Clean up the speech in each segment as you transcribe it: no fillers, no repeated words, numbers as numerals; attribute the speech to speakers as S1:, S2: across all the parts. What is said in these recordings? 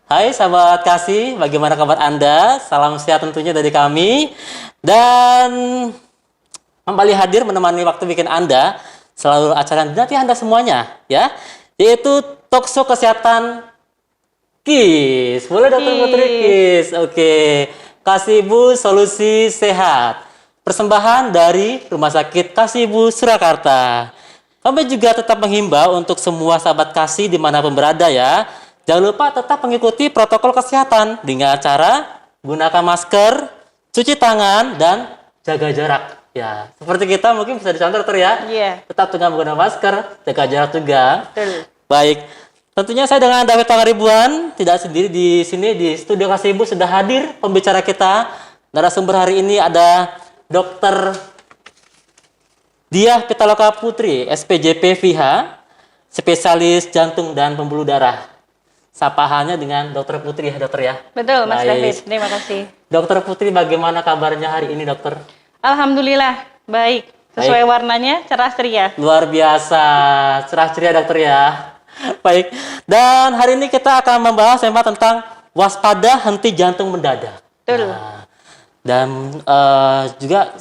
S1: Hai sahabat kasih, bagaimana kabar Anda? Salam sehat tentunya dari kami. Dan kembali hadir menemani waktu bikin Anda selalu acara nanti Anda semuanya ya, yaitu Talkshow Kesehatan KIS. Boleh Dokter Putri KIS. Oke. Kasibu Solusi Sehat. Persembahan dari Rumah Sakit Kasibu Surakarta. Kami juga tetap menghimbau untuk semua sahabat kasih dimanapun berada ya. Jangan lupa tetap mengikuti protokol kesehatan dengan cara gunakan masker, cuci tangan, dan jaga jarak. Ya, seperti kita mungkin bisa dicontoh dokter ya.
S2: Iya.
S1: Tetap dengan menggunakan masker, jaga jarak juga.
S2: Betul.
S1: Baik. Tentunya saya dengan David Pangaribuan, tidak sendiri di sini di studio Kasibu sudah hadir pembicara kita. Narasumber hari ini ada Dr. Diah Pitaloka Putri, SPJP VH, spesialis jantung dan pembuluh darah. Sapaannya dengan Dr. Putri ya dokter ya.
S2: Betul, Mas
S1: Baik.
S2: David. Terima kasih.
S1: Dokter Putri, bagaimana kabarnya hari ini dokter?
S2: Alhamdulillah, baik. Sesuai warnanya, cerah ceria.
S1: Luar biasa, cerah ceria dokter ya. Baik, dan hari ini kita akan membahas tema tentang waspada henti jantung mendadak.
S2: Betul.
S1: Nah, dan juga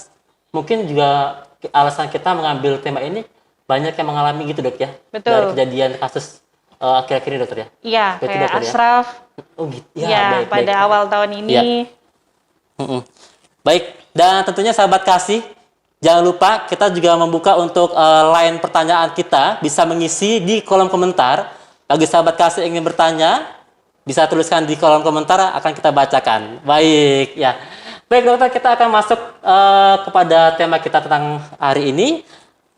S1: mungkin juga alasan kita mengambil tema ini banyak yang mengalami gitu dok ya.
S2: Betul.
S1: Dari kejadian kasus akhir-akhir ini dokter ya.
S2: Iya,
S1: Betul,
S2: kayak
S1: dokter, ya?
S2: Ashraf.
S1: Oh gitu.
S2: Ya, pada awal tahun ini.
S1: Ya. Baik, dan tentunya sahabat kasih, jangan lupa kita juga membuka untuk line pertanyaan kita, bisa mengisi di kolom komentar. Bagi sahabat kasih yang ingin bertanya, bisa tuliskan di kolom komentar, akan kita bacakan. Baik, ya. Baik dokter, kita akan masuk kepada tema kita tentang hari ini,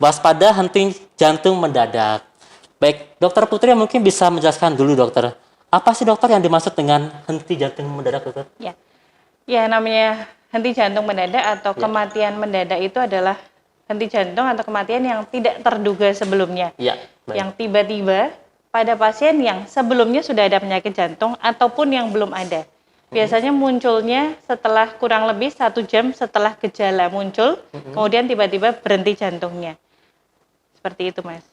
S1: waspada henti jantung mendadak. Baik, dokter Putri mungkin bisa menjelaskan dulu dokter, apa sih dokter yang dimaksud dengan henti jantung mendadak dokter?
S2: Ya. Ya, namanya henti jantung mendadak atau kematian mendadak itu adalah henti jantung atau kematian yang tidak terduga sebelumnya.
S1: Ya, baik.
S2: Yang tiba-tiba pada pasien yang sebelumnya sudah ada penyakit jantung ataupun yang belum ada. Biasanya munculnya setelah kurang lebih 1 jam setelah gejala muncul, kemudian tiba-tiba berhenti jantungnya. Seperti itu, Mas.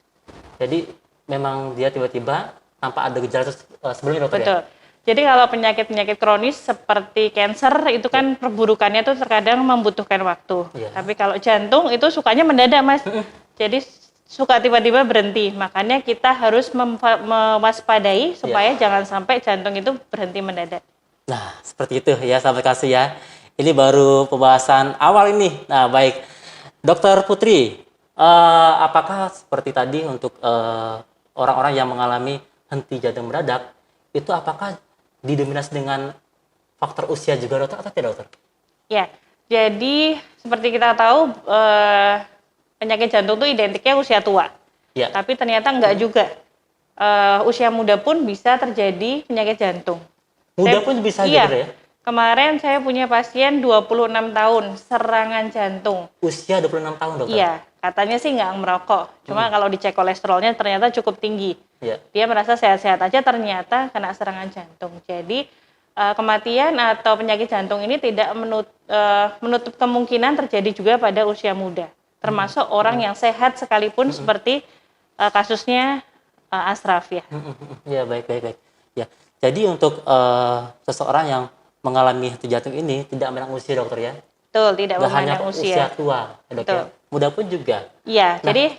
S1: Jadi memang dia tiba-tiba tanpa ada gejala sebelumnya dokter
S2: Betul.
S1: ya?
S2: Jadi kalau penyakit-penyakit kronis seperti kanker itu kan perburukannya tuh terkadang membutuhkan waktu.
S1: Iya.
S2: Tapi kalau jantung itu sukanya mendadak, Mas. Jadi suka tiba-tiba berhenti. Makanya kita harus mewaspadai supaya jangan sampai jantung itu berhenti mendadak.
S1: Nah, seperti itu ya sahabat kasih ya. Ini baru pembahasan awal ini. Nah, baik. Dokter Putri, apakah seperti tadi untuk orang-orang yang mengalami henti jantung mendadak, itu apakah didominasi dengan faktor usia juga dokter atau tidak dokter?
S2: Ya, jadi seperti kita tahu penyakit jantung itu identiknya usia tua.
S1: Ya.
S2: Tapi ternyata enggak juga. Usia muda pun bisa terjadi penyakit jantung.
S1: Muda pun bisa
S2: iya,
S1: gitu ya?
S2: Kemarin saya punya pasien 26 tahun, serangan jantung.
S1: Usia 26 tahun dokter?
S2: Iya, katanya sih nggak merokok. Cuma kalau dicek kolesterolnya ternyata cukup tinggi.
S1: Iya.
S2: Dia merasa sehat-sehat aja, ternyata kena serangan jantung. Jadi kematian atau penyakit jantung ini tidak menutup kemungkinan terjadi juga pada usia muda. Termasuk orang yang sehat sekalipun seperti kasusnya Ashraf ya.
S1: Ya, baik. Ya. Jadi untuk seseorang yang mengalami henti jantung ini tidak memandang usia dokter ya?
S2: Betul, tidak
S1: Nggak hanya
S2: memandang
S1: usia tua ya, dok ya? Muda pun juga?
S2: Iya, jadi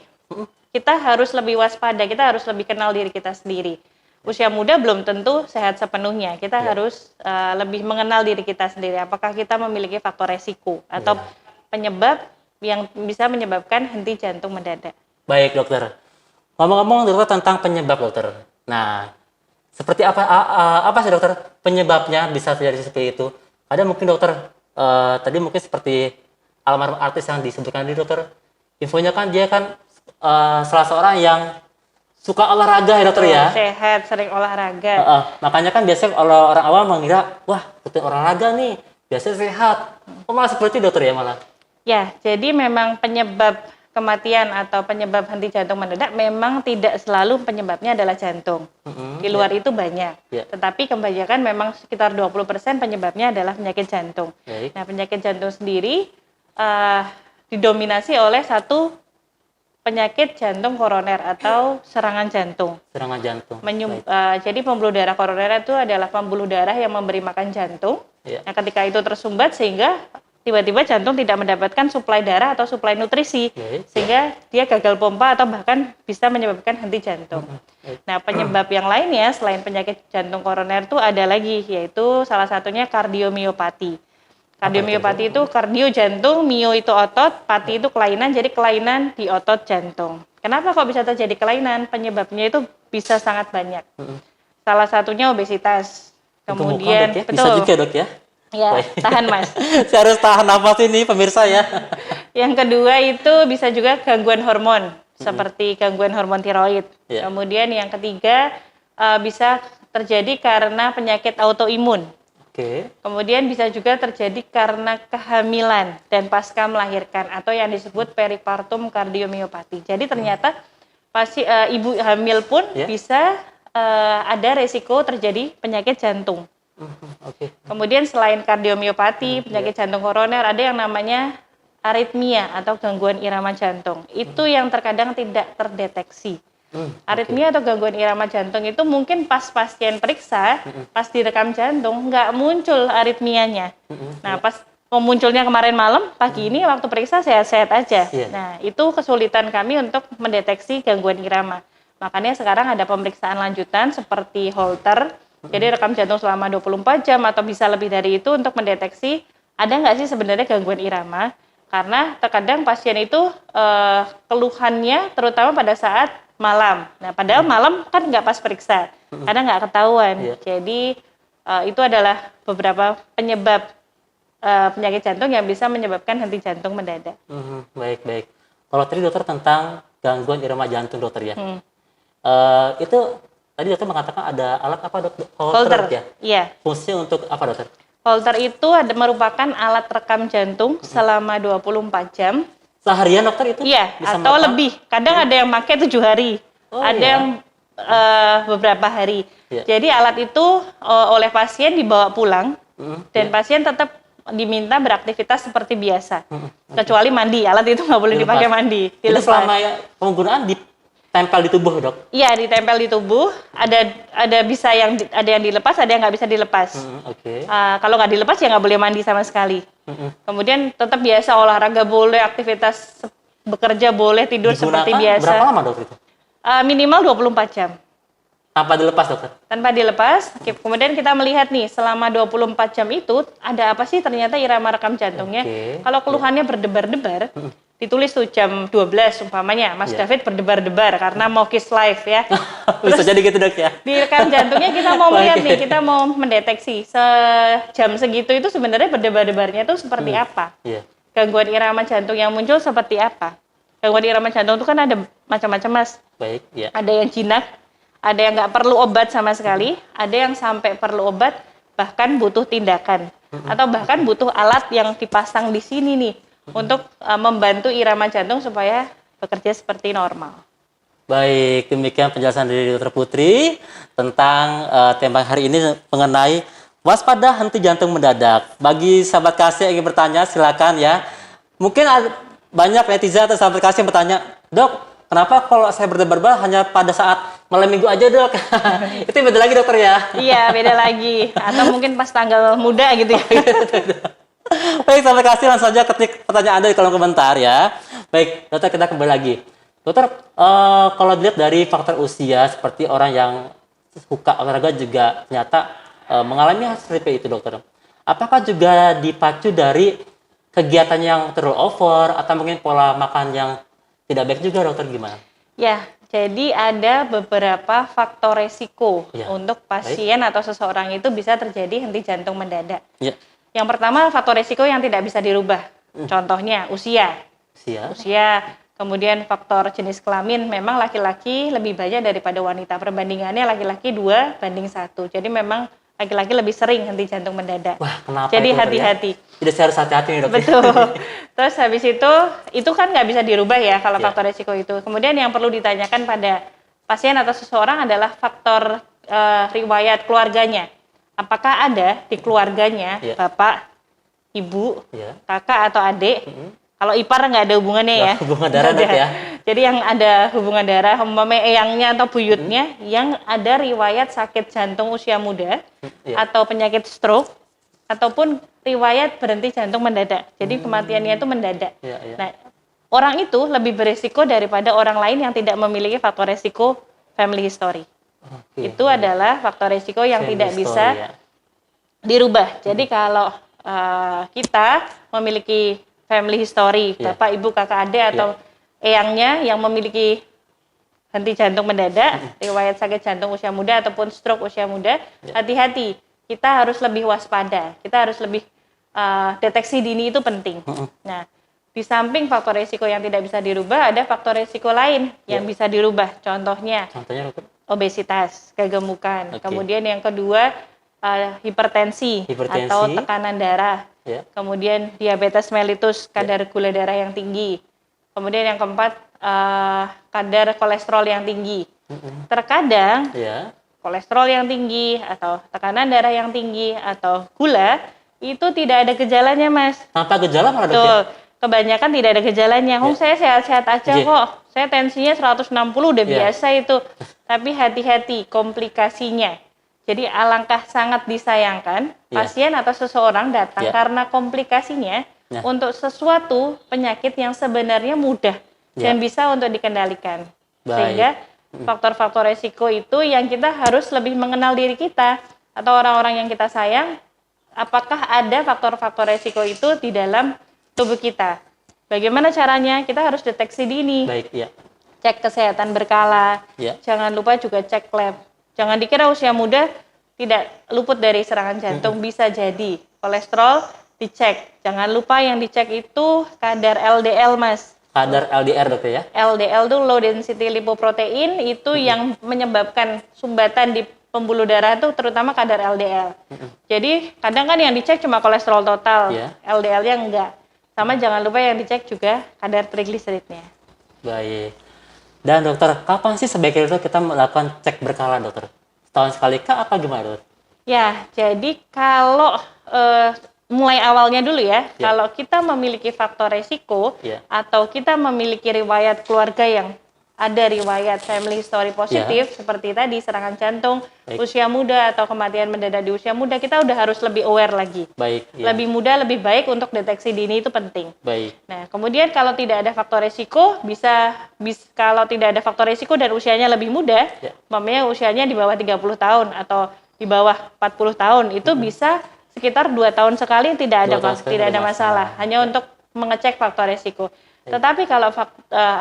S2: kita harus lebih waspada, kita harus lebih kenal diri kita sendiri. Usia muda belum tentu sehat sepenuhnya, kita harus lebih mengenal diri kita sendiri. Apakah kita memiliki faktor resiko atau penyebab yang bisa menyebabkan henti jantung mendadak.
S1: Baik dokter, ngomong-ngomong dokter tentang penyebab dokter. Nah, seperti apa sih dokter penyebabnya bisa terjadi seperti itu? Ada mungkin dokter tadi mungkin seperti almarhum artis yang disebutkan tadi dokter. Infonya kan dia kan salah seorang yang suka olahraga ya dokter ya.
S2: Sehat, sering olahraga.
S1: Makanya kan biasanya orang awam mengira wah rutin olahraga nih biasanya sehat. Oh malah seperti itu dokter ya malah.
S2: Ya, jadi memang penyebab kematian atau penyebab henti jantung mendadak memang tidak selalu penyebabnya adalah jantung. Di luar itu banyak. Tetapi kebanyakan memang sekitar 20% penyebabnya adalah penyakit jantung. Nah, penyakit jantung sendiri didominasi oleh satu penyakit jantung koroner atau serangan jantung.
S1: Serangan jantung.
S2: Menyum-
S1: Baik.
S2: jadi pembuluh darah koroner itu adalah pembuluh darah yang memberi makan jantung.
S1: Iya.
S2: Nah, ketika itu tersumbat sehingga tiba-tiba jantung tidak mendapatkan suplai darah atau suplai nutrisi,
S1: Baik.
S2: sehingga dia gagal pompa atau bahkan bisa menyebabkan henti jantung.
S1: Baik.
S2: Nah, penyebab yang lainnya selain penyakit jantung koroner itu ada lagi, yaitu salah satunya kardiomiopati. Kardiomiopati itu kardio jantung, mio itu otot, pati itu kelainan, jadi kelainan di otot jantung. Kenapa kok bisa terjadi kelainan? Penyebabnya itu bisa sangat banyak. Salah satunya obesitas. Kemudian,
S1: Dok, ya? Bisa juga dok ya?
S2: Ya,
S1: Baik.
S2: tahan mas.
S1: Saya harus tahan nafas ini pemirsa ya.
S2: Yang kedua itu bisa juga gangguan hormon, seperti gangguan hormon tiroid.
S1: Ya.
S2: Kemudian yang ketiga bisa terjadi karena penyakit autoimun.
S1: Oke.
S2: Kemudian bisa juga terjadi karena kehamilan dan pasca melahirkan atau yang disebut peripartum kardiomiopati. Jadi ternyata ibu hamil pun
S1: Ya.
S2: bisa ada resiko terjadi penyakit jantung.
S1: Oke.
S2: Kemudian selain kardiomiopati, penyakit jantung koroner, ada yang namanya aritmia atau gangguan irama jantung. Itu yang terkadang tidak terdeteksi. Aritmia atau gangguan irama jantung itu mungkin pas pasien periksa, pas direkam jantung, nggak muncul aritmianya. Nah, pas munculnya kemarin malam, pagi ini waktu periksa sehat-sehat aja.
S1: Iya.
S2: Nah, itu kesulitan kami untuk mendeteksi gangguan irama. Makanya sekarang ada pemeriksaan lanjutan seperti Holter, jadi rekam jantung selama 24 jam atau bisa lebih dari itu untuk mendeteksi ada nggak sih sebenarnya gangguan irama. Karena terkadang pasien itu keluhannya terutama pada saat malam. Nah, padahal malam kan nggak pas periksa, karena nggak ketahuan.
S1: Iya.
S2: Jadi itu adalah beberapa penyebab penyakit jantung yang bisa menyebabkan henti jantung mendadak.
S1: Baik, baik. Kalau tadi dokter tentang gangguan irama jantung dokter ya. Itu tadi dokter mengatakan ada alat apa dok?
S2: Holter,
S1: ya?
S2: iya.
S1: Fungsinya untuk apa dokter?
S2: Holter itu merupakan alat rekam jantung selama 24 jam.
S1: Seharian dokter itu?
S2: Iya,
S1: bisa
S2: atau
S1: merekam?
S2: lebih. Kadang ada yang pakai 7 hari,
S1: Oh,
S2: ada
S1: iya.
S2: yang beberapa hari.
S1: Iya.
S2: Jadi alat itu oleh pasien dibawa pulang dan
S1: Iya.
S2: pasien tetap diminta beraktivitas seperti biasa. Kecuali mandi, alat itu nggak boleh
S1: Dilepas.
S2: dipakai mandi.
S1: Itu
S2: Dilepas.
S1: selama penggunaan ditempel di tubuh dok?
S2: Iya, ditempel di tubuh. Ada bisa ada yang dilepas, ada yang nggak bisa dilepas.
S1: Oke.
S2: Kalau nggak dilepas ya nggak boleh mandi sama sekali. Kemudian tetap biasa olahraga boleh, aktivitas bekerja boleh, tidur seperti biasa.
S1: Berapa lama dok itu?
S2: Minimal 24 jam.
S1: Tanpa dilepas dokter?
S2: Tanpa dilepas. Kemudian kita melihat nih selama 24 jam itu ada apa sih ternyata irama rekam jantungnya.
S1: Oke.
S2: Kalau keluhannya berdebar-debar, ditulis tuh jam 12 umpamanya, Mas
S1: Iya.
S2: David berdebar-debar karena mau kiss live ya.
S1: Bisa jadi gitu dok ya?
S2: Di rekam jantungnya kita mau melihat
S1: Oke.
S2: nih, kita mau mendeteksi sejam segitu itu sebenarnya berdebar-debarnya itu seperti apa.
S1: Iya.
S2: Gangguan irama jantung yang muncul seperti apa. Gangguan irama jantung itu kan ada macam-macam mas.
S1: Baik, ya.
S2: Ada yang jinak, ada yang nggak perlu obat sama sekali, ada yang sampai perlu obat, bahkan butuh tindakan. Atau bahkan butuh alat yang dipasang di sini nih, untuk membantu irama jantung supaya bekerja seperti normal.
S1: Baik, demikian penjelasan dari Dr. Putri tentang tema hari ini mengenai waspada henti jantung mendadak. Bagi sahabat kasih yang ingin bertanya, silakan ya. Mungkin banyak netizen atau sahabat kasih yang bertanya, dok, kenapa kalau saya berdebar-debar hanya pada saat malam minggu aja dok? Itu beda lagi dokter ya?
S2: Iya, beda lagi. Atau mungkin pas tanggal muda gitu ya.
S1: Baik, sahabat kasih langsung saja ketik pertanyaan Anda di kolom komentar ya. Baik, dokter kita kembali lagi. Dokter, kalau dilihat dari faktor usia seperti orang yang suka olahraga juga ternyata mengalami hal seperti itu dokter. Apakah juga dipacu dari kegiatan yang terlalu over atau mungkin pola makan yang tidak baik juga dokter, gimana?
S2: Ya, jadi ada beberapa faktor resiko
S1: Ya.
S2: untuk pasien atau seseorang itu bisa terjadi henti jantung mendadak.
S1: Ya,
S2: Yang pertama faktor resiko yang tidak bisa dirubah. Contohnya usia.
S1: usia.
S2: Usia, kemudian faktor jenis kelamin, memang laki-laki lebih banyak daripada wanita. Perbandingannya laki-laki 2:1. Jadi memang laki-laki lebih sering henti jantung mendadak.
S1: Wah, kenapa
S2: Jadi
S1: itu, dokter, ya?
S2: hati-hati.
S1: Jadi saya harus hati-hati nih dokter.
S2: Betul. Terus habis itu kan nggak bisa dirubah ya kalau
S1: Ya.
S2: faktor resiko itu. Kemudian yang perlu ditanyakan pada pasien atau seseorang adalah faktor riwayat keluarganya. Apakah ada di keluarganya
S1: Ya.
S2: bapak, ibu,
S1: Ya.
S2: kakak atau adik Kalau ipar nggak ada hubungannya ya.
S1: Hubungan darah
S2: Nggak
S1: dok
S2: ada.
S1: ya.
S2: Jadi yang ada hubungan darah, umpamanya eyangnya atau buyutnya yang ada riwayat sakit jantung usia muda
S1: Iya.
S2: atau penyakit stroke ataupun riwayat berhenti jantung mendadak. Jadi kematiannya itu mendadak.
S1: Iya, iya.
S2: Nah, orang itu lebih berisiko daripada orang lain yang tidak memiliki faktor resiko family history.
S1: Oke.
S2: Itu adalah faktor resiko yang
S1: Family
S2: tidak
S1: story,
S2: bisa
S1: ya.
S2: dirubah. Jadi kalau kita memiliki family history,
S1: Iya.
S2: bapak, ibu, kakak, adik atau eyangnya yang memiliki henti jantung mendadak, riwayat sakit jantung usia muda ataupun stroke usia muda, hati-hati. Kita harus lebih waspada. Kita harus lebih deteksi dini itu penting. Nah, di samping faktor risiko yang tidak bisa dirubah, ada faktor risiko lain yang bisa dirubah. Contohnya
S1: Contohnya dokter?
S2: obesitas, kegemukan.
S1: Oke.
S2: Kemudian yang kedua hipertensi
S1: Hipertensi.
S2: atau tekanan darah.
S1: Ya.
S2: Kemudian diabetes mellitus, kadar gula darah yang tinggi. Kemudian yang keempat kadar kolesterol yang tinggi. Terkadang
S1: Ya.
S2: kolesterol yang tinggi atau tekanan darah yang tinggi atau gula itu tidak ada gejalanya, Mas.
S1: Tanpa gejala malah dok ya?
S2: Betul. Kebanyakan tidak ada gejalanya. Saya sehat-sehat aja
S1: Iya.
S2: kok. Saya tensinya 160 udah
S1: Iya.
S2: biasa itu. Tapi hati-hati komplikasinya. Jadi alangkah sangat disayangkan
S1: Iya.
S2: pasien atau seseorang datang
S1: Iya.
S2: karena komplikasinya
S1: Iya.
S2: untuk sesuatu penyakit yang sebenarnya mudah
S1: Iya.
S2: dan bisa untuk dikendalikan.
S1: Baik.
S2: Sehingga faktor-faktor resiko itu yang kita harus lebih mengenal diri kita atau orang-orang yang kita sayang, apakah ada faktor-faktor resiko itu di dalam tubuh kita. Bagaimana caranya? Kita harus deteksi dini,
S1: Baik, ya.
S2: cek kesehatan berkala,
S1: Ya.
S2: jangan lupa juga cek lab. Jangan dikira usia muda tidak luput dari serangan jantung, bisa jadi. Kolesterol dicek, jangan lupa yang dicek itu kadar LDL, Mas.
S1: Kadar LDR dokter ya?
S2: LDL itu low density lipoprotein, itu yang menyebabkan sumbatan di pembuluh darah itu terutama kadar LDL. Jadi kadang kan yang dicek cuma kolesterol total,
S1: Iya.
S2: LDL-nya enggak. Sama jangan lupa yang dicek juga kadar trigliseridnya.
S1: Baik. Dan dokter, kapan sih sebaiknya dokter kita melakukan cek berkala dokter? Setahun sekali kah apa gimana dokter?
S2: Ya, jadi kalau mulai awalnya dulu ya,
S1: Ya.
S2: kalau kita memiliki faktor resiko
S1: Ya.
S2: atau kita memiliki riwayat keluarga yang ada riwayat family history positif seperti tadi serangan jantung,
S1: Baik.
S2: usia muda atau kematian mendadak di usia muda, kita udah harus lebih aware lagi.
S1: Baik, ya.
S2: Lebih muda, lebih baik untuk deteksi dini itu penting.
S1: Baik.
S2: Nah, kemudian kalau tidak ada faktor resiko, kalau tidak ada faktor resiko dan usianya lebih muda,
S1: Ya.
S2: umpamanya usianya di bawah 30 tahun atau di bawah 40 tahun, itu bisa sekitar 2 tahun sekali tidak ada
S1: 2 tahun sekali
S2: tidak
S1: ada
S2: ada masalah,
S1: masalah.
S2: hanya untuk mengecek faktor resiko. Tetapi kalau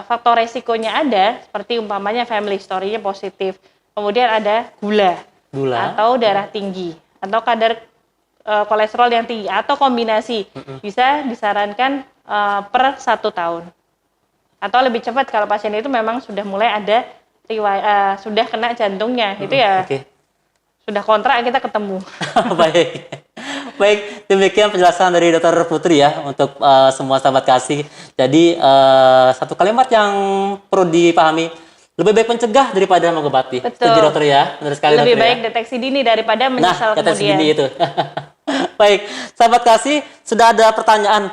S2: faktor resikonya ada, seperti umpamanya family history-nya positif, kemudian ada gula
S1: Gula.
S2: atau darah tinggi, atau kadar kolesterol yang tinggi, atau kombinasi, bisa disarankan per 1 tahun. Atau lebih cepat kalau pasien itu memang sudah mulai ada sudah kena jantungnya, itu ya
S1: Oke.
S2: sudah kontrak kita ketemu.
S1: Baik. Baik, demikian penjelasan dari Dr. Putri ya untuk semua sahabat kasih. Jadi satu kalimat yang perlu dipahami, lebih baik mencegah daripada mengobati.
S2: Betul.
S1: Setuju dokter ya? Benar sekali
S2: Lebih
S1: dokter
S2: baik
S1: ya?
S2: deteksi dini daripada menyesal
S1: deteksi
S2: kemudian.
S1: dini itu. Baik, sahabat kasih, sudah ada pertanyaan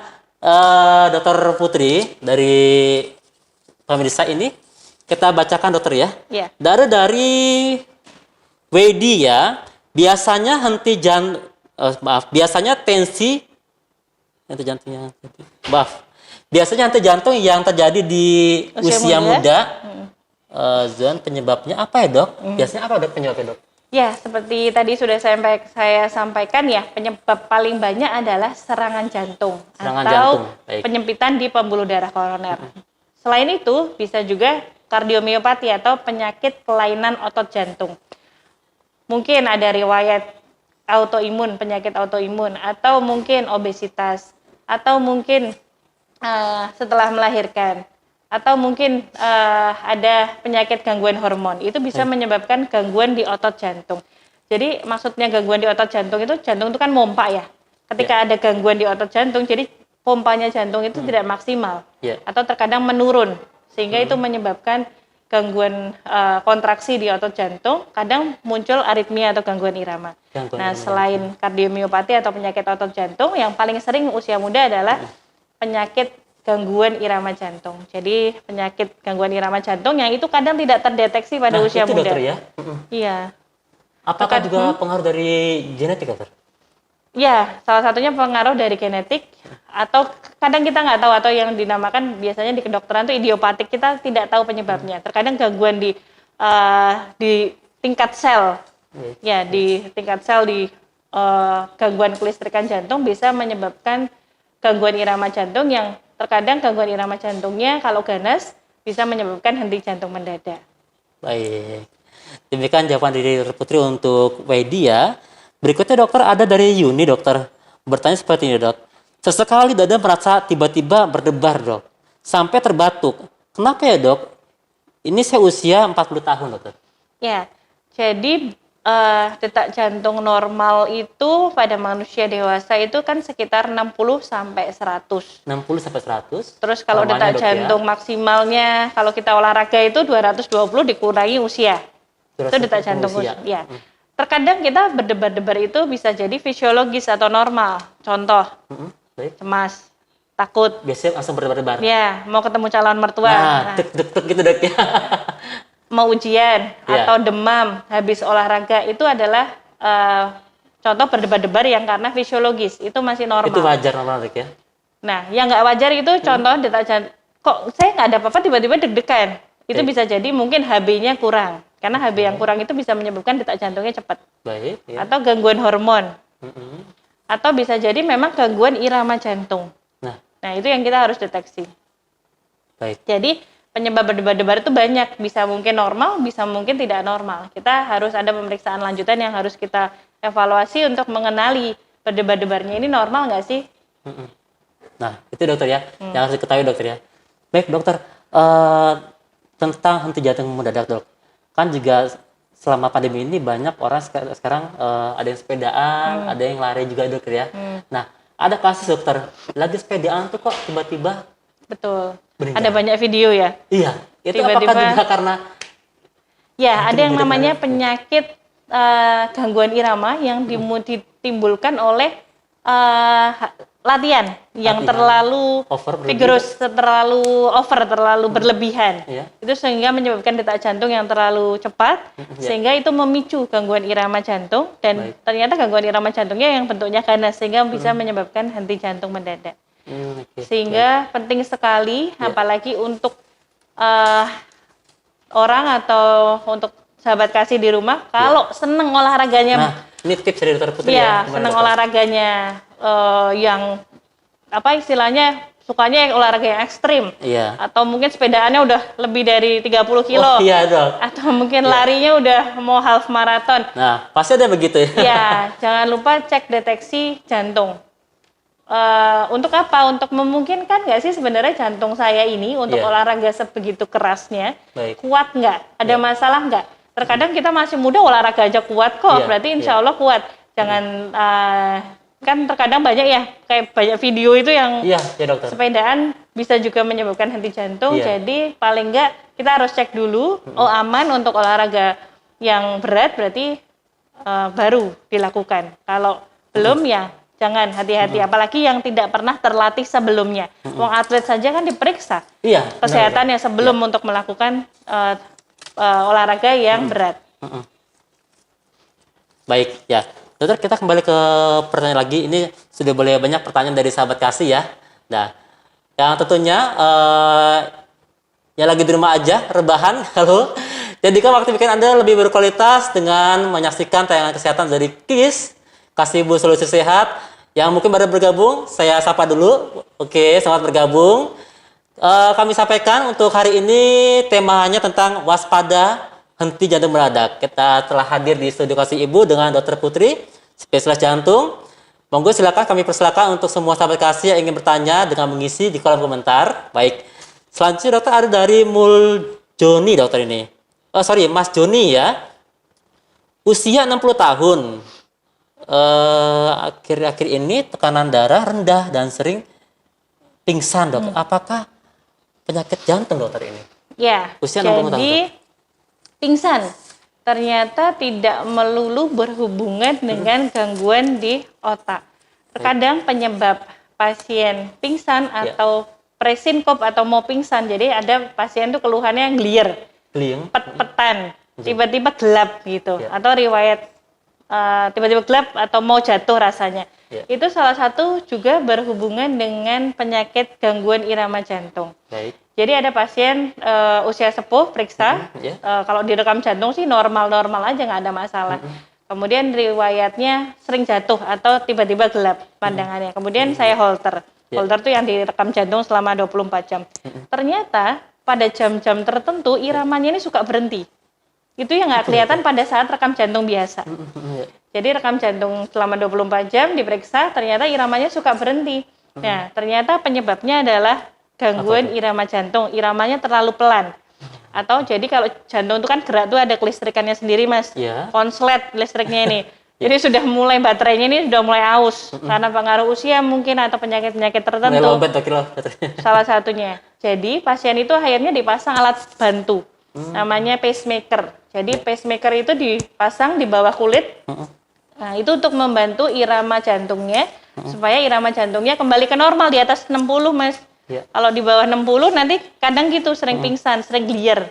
S1: Dr. Putri dari pemirsa ini. Kita bacakan dokter ya.
S2: Iya.
S1: Dari Wedi ya, biasanya biasanya biasanya henti jantung yang terjadi di usia muda. Zon penyebabnya apa ya dok? Biasanya apa dok penyebabnya dok?
S2: Ya, seperti tadi sudah saya sampaikan ya, penyebab paling banyak adalah serangan jantung
S1: Serangan
S2: atau
S1: jantung, baik.
S2: penyempitan di pembuluh darah koroner. Selain itu, bisa juga kardiomiopati atau penyakit kelainan otot jantung. Mungkin ada riwayat autoimun, penyakit autoimun, atau mungkin obesitas, atau mungkin setelah melahirkan, atau mungkin ada penyakit gangguan hormon. Itu bisa menyebabkan gangguan di otot jantung. Jadi maksudnya gangguan di otot jantung itu kan pompa ya. Ketika ada gangguan di otot jantung, jadi pompanya jantung itu tidak maksimal
S1: Ya.
S2: atau terkadang menurun, sehingga itu menyebabkan gangguan kontraksi di otot jantung, kadang muncul aritmia atau gangguan irama.
S1: Gangguan
S2: Nah,
S1: irama
S2: selain kardiomiopati atau penyakit otot jantung, yang paling sering usia muda adalah penyakit gangguan irama jantung. Jadi penyakit gangguan irama jantung yang itu kadang tidak terdeteksi pada
S1: Nah,
S2: usia
S1: itu
S2: muda.
S1: dokter ya.
S2: Iya.
S1: Apakah juga pengaruh dari genetik, dokter?
S2: Ya, salah satunya pengaruh dari genetik atau kadang kita nggak tahu, atau yang dinamakan biasanya di kedokteran itu idiopatik, kita tidak tahu penyebabnya. Terkadang gangguan di tingkat sel, ya di tingkat sel di gangguan kelistrikan jantung bisa menyebabkan gangguan irama jantung yang terkadang gangguan irama jantungnya kalau ganas bisa menyebabkan henti jantung mendadak.
S1: Baik. Demikian jawaban dari Dokter Putri untuk Wedia. Berikutnya dokter ada dari Yuni, dokter. Bertanya seperti ini, dok. Sesekali dada merasa tiba-tiba berdebar, dok. Sampai terbatuk. Kenapa ya, dok? Ini saya usia 40 tahun, dokter.
S2: Ya, jadi detak jantung normal itu pada manusia dewasa itu kan sekitar 60 sampai 100.
S1: 60 sampai 100.
S2: Terus kalau
S1: Lamanya,
S2: detak
S1: dok,
S2: jantung maksimalnya kalau kita olahraga itu 220 dikurangi usia. Itu detak jantung usia. Ya. Terkadang kita berdebar-debar itu bisa jadi fisiologis atau normal. Contoh,
S1: Baik.
S2: cemas, takut.
S1: Biasanya langsung berdebar-debar.
S2: Ya, mau ketemu calon mertua.
S1: Nah, tek gitu, dok.
S2: Mau ujian
S1: Ya.
S2: atau demam habis olahraga itu adalah contoh berdebar-debar yang karena fisiologis, itu masih normal.
S1: Itu wajar, normal, dok ya?
S2: Nah, yang nggak wajar itu contoh detak jantung, kok saya nggak ada apa-apa tiba-tiba deg-degan. Itu bisa jadi mungkin HB-nya kurang, karena HB yang kurang itu bisa menyebabkan detak jantungnya cepat.
S1: Baik. Ya.
S2: Atau gangguan hormon, atau bisa jadi memang gangguan irama jantung. Nah, itu yang kita harus deteksi.
S1: Baik.
S2: Jadi penyebab berdebar-debar itu banyak, bisa mungkin normal, bisa mungkin tidak normal. Kita harus ada pemeriksaan lanjutan yang harus kita evaluasi untuk mengenali berdebar-debarnya ini normal nggak sih?
S1: Nah, itu dokter ya, yang harus diketahui, dokter ya. Baik, dokter, tentang henti jantung mendadak, dok. Kan juga selama pandemi ini banyak orang sekarang ada yang sepedaan, ada yang lari juga, dokter ya. Nah, ada kasus, dokter, lagi sepedaan tuh kok tiba-tiba.
S2: Betul.
S1: Meninggal.
S2: Ada banyak video ya.
S1: Iya, itu
S2: Tiba-tiba,
S1: apakah juga karena
S2: ada yang namanya penyakit gangguan irama yang ditimbulkan oleh latihan yang terlalu vigorous, terlalu berlebihan.
S1: Iya.
S2: Itu sehingga menyebabkan detak jantung yang terlalu cepat, sehingga itu memicu gangguan irama jantung, dan ternyata gangguan irama jantungnya yang bentuknya ganas sehingga bisa menyebabkan henti jantung mendadak. Sehingga penting sekali, apalagi untuk orang atau untuk sahabat kasih di rumah, kalau seneng olahraganya.
S1: Nah, ini tips dari Dokter Putri ya.
S2: Seneng olahraganya yang apa istilahnya, sukanya olahraga yang ekstrim.
S1: Iya.
S2: Atau mungkin sepedaannya udah lebih dari 30 kilo.
S1: Oh, iya, dok.
S2: Atau mungkin larinya udah mau half marathon.
S1: Nah, pasti ada begitu ya.
S2: Ya, jangan lupa cek deteksi jantung. Untuk apa? Untuk memungkinkan nggak sih sebenarnya jantung saya ini untuk olahraga sebegitu kerasnya, kuat nggak? Ada masalah nggak? Terkadang kita masih muda olahraga aja kuat kok, berarti insya Allah kuat. Jangan, kan terkadang banyak ya, kayak banyak video itu yang
S1: dokter.
S2: Sepedaan bisa juga menyebabkan henti jantung, jadi paling nggak kita harus cek dulu, aman untuk olahraga yang berat, berarti baru dilakukan. Kalau belum ya jangan, hati-hati, apalagi yang tidak pernah terlatih sebelumnya. Wong atlet saja kan diperiksa kesehatannya sebelum untuk melakukan olahraga yang berat.
S1: Baik, ya. Dokter, kita kembali ke pertanyaan lagi. Ini sudah boleh banyak pertanyaan dari sahabat kasih ya. Nah, yang tentunya yang lagi di rumah aja, rebahan, halo. Jadikan waktu weekend Anda lebih berkualitas dengan menyaksikan tayangan kesehatan dari KIS, Kasih Ibu Solusi Sehat. Yang mungkin baru bergabung, saya sapa dulu. Oke, selamat bergabung. Kami sampaikan untuk hari ini temanya tentang waspada henti jantung mendadak. Kita telah hadir di studio Kasih Ibu dengan Dokter Putri, spesialis jantung. Monggo silakan, kami persilakan untuk semua sahabat kasih yang ingin bertanya dengan mengisi di kolom komentar. Baik. Selanjutnya dokter ada dari Joni, dokter ini. Mas Joni ya. Usia 60 tahun. Akhir-akhir ini tekanan darah rendah dan sering pingsan, dok. Apakah penyakit jantung, dokter ini?
S2: Ya,
S1: usia 60 tahun.
S2: Jadi pingsan ternyata tidak melulu berhubungan dengan gangguan di otak. Terkadang penyebab pasien pingsan atau presinkop atau mau pingsan. Jadi ada pasien tuh keluhannya ngelier,
S1: Klieng.
S2: pet-petan, tiba-tiba gelap gitu,
S1: Ya.
S2: atau riwayat tiba-tiba gelap atau mau jatuh rasanya.
S1: Ya.
S2: Itu salah satu juga berhubungan dengan penyakit gangguan irama jantung.
S1: Baik.
S2: Jadi ada pasien usia sepuh periksa,
S1: Ya.
S2: kalau direkam jantung sih normal-normal aja, nggak ada masalah. Kemudian riwayatnya sering jatuh atau tiba-tiba gelap pandangannya. Kemudian saya holter.
S1: Ya.
S2: Holter tuh yang direkam jantung selama 24 jam. Ternyata pada jam-jam tertentu iramanya ini suka berhenti. Itu yang nggak kelihatan pada saat rekam jantung biasa.
S1: Ya.
S2: Jadi rekam jantung selama 24 jam diperiksa, ternyata iramanya suka berhenti. Nah, ternyata penyebabnya adalah gangguan irama jantung. Iramanya terlalu pelan. Atau jadi kalau jantung itu kan gerak tuh ada kelistrikannya sendiri, Mas.
S1: Ya.
S2: Konslet listriknya ini. Jadi sudah mulai baterainya ini sudah mulai aus karena pengaruh usia mungkin atau penyakit-penyakit
S1: Mulai
S2: tertentu.
S1: lompat tuh kilo.
S2: Salah satunya. Jadi pasien itu akhirnya dipasang alat bantu. Namanya pacemaker. Jadi pacemaker itu dipasang di bawah kulit. Nah, itu untuk membantu irama jantungnya supaya irama jantungnya kembali ke normal di atas 60, Mas.
S1: Ya.
S2: Kalau di bawah 60 nanti kadang gitu sering pingsan, sering glier.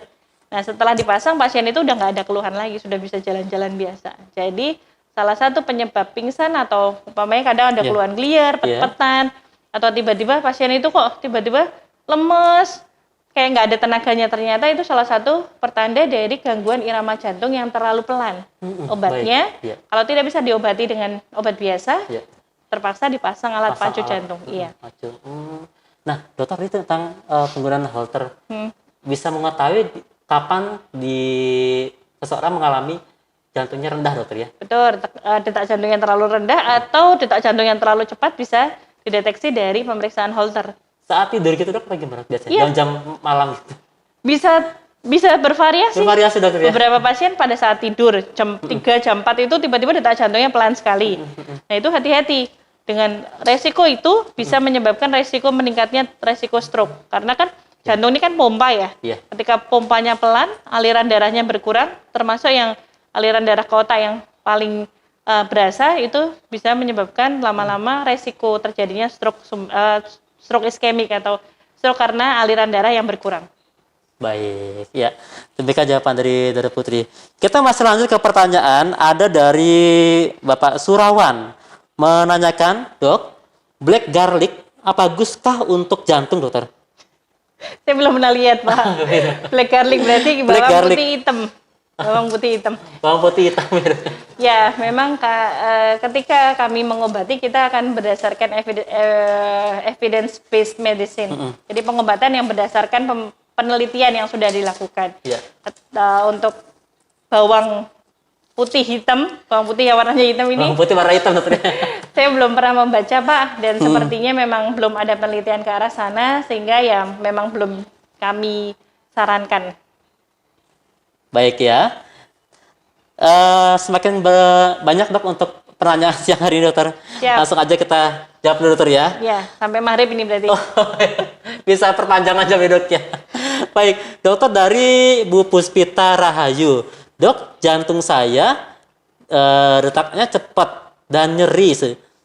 S2: Nah, setelah dipasang pasien itu udah nggak ada keluhan lagi, sudah bisa jalan-jalan biasa. Jadi salah satu penyebab pingsan atau umpamanya kadang ada keluhan glier, pet-petan, atau tiba-tiba pasien itu kok tiba-tiba lemes, kayak nggak ada tenaganya, ternyata itu salah satu pertanda dari gangguan irama jantung yang terlalu pelan. Obatnya,
S1: baik. Ya.
S2: kalau tidak bisa diobati dengan obat biasa,
S1: Ya.
S2: terpaksa dipasang alat
S1: Pasang
S2: pacu
S1: alat.
S2: jantung. Iya.
S1: Pacu. Nah, dokter itu tentang penggunaan holter. Bisa mengetahui kapan seseorang mengalami jantungnya rendah, dokter ya?
S2: Betul, detak jantung yang terlalu rendah atau detak jantung yang terlalu cepat bisa dideteksi dari pemeriksaan holter.
S1: Saat tidur gitu, dokter gimana biasanya?
S2: Iya.
S1: Jam malam gitu.
S2: Bisa bervariasi.
S1: Bervariasi, dokter ya?
S2: Beberapa pasien pada saat tidur jam 3, jam 4 itu tiba-tiba detak jantungnya pelan sekali. Nah, itu hati-hati. Dengan resiko itu bisa menyebabkan resiko meningkatnya resiko stroke. Karena kan jantung ini kan pompa ya.
S1: Iya.
S2: Ketika pompanya pelan, aliran darahnya berkurang, termasuk yang aliran darah ke otak yang paling berasa itu bisa menyebabkan lama-lama resiko terjadinya stroke iskemik atau stroke karena aliran darah yang berkurang.
S1: Baik, ya. Demikian jawaban dari Putri. Kita masih lanjut ke pertanyaan. Ada dari Bapak Surawan menanyakan, Dok, black garlic baguskah untuk jantung, dokter?
S2: Saya belum pernah lihat, Pak. Black garlic berarti
S1: Black
S2: bawang
S1: garlic.
S2: putih hitam. Bawang putih hitam.
S1: Bawang putih hitam.
S2: Ya, memang ketika kami mengobati kita akan berdasarkan evidence-based medicine. Jadi pengobatan yang berdasarkan penelitian yang sudah dilakukan.
S1: Ya.
S2: Untuk bawang putih hitam, bawang putih yang warnanya hitam ini,
S1: Bawang putih warna hitam, dokter.
S2: saya belum pernah membaca, Pak, dan sepertinya memang belum ada penelitian ke arah sana, sehingga ya memang belum kami sarankan.
S1: Baik ya. Semakin banyak, Dok, untuk pertanyaan siang hari ini, dokter.
S2: Siap.
S1: Langsung aja kita jawab dulu, dokter ya.
S2: Ya, sampai maghrib ini berarti.
S1: Bisa perpanjang aja bedoknya. Baik, dokter dari Bu Puspita Rahayu. Dok, jantung saya detaknya cepat dan nyeri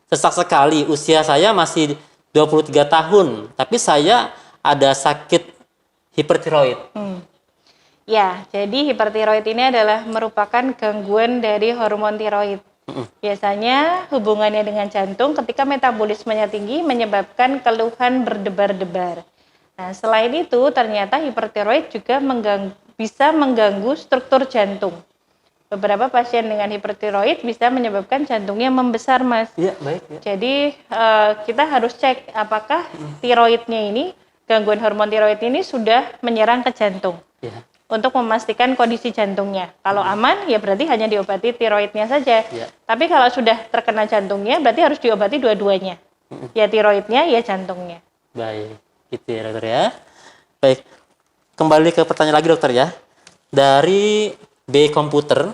S1: sesak sekali. Usia saya masih 23 tahun, tapi saya ada sakit hipertiroid.
S2: Ya, jadi hipertiroid ini adalah merupakan gangguan dari hormon tiroid. Biasanya hubungannya dengan jantung ketika metabolismenya tinggi menyebabkan keluhan berdebar-debar. Nah, selain itu ternyata hipertiroid juga bisa mengganggu struktur jantung. Beberapa pasien dengan hipertiroid bisa menyebabkan jantungnya membesar, Mas.
S1: Iya, baik. Ya.
S2: Jadi kita harus cek apakah tiroidnya ini, gangguan hormon tiroid ini sudah menyerang ke jantung.
S1: Ya.
S2: Untuk memastikan kondisi jantungnya. Kalau aman, ya berarti hanya diobati tiroidnya saja.
S1: Ya.
S2: Tapi kalau sudah terkena jantungnya, berarti harus diobati dua-duanya. Ya tiroidnya, ya jantungnya.
S1: Baik, gitu ya, dokter ya. Baik, kembali ke pertanyaan lagi, dokter ya. Dari B Komputer,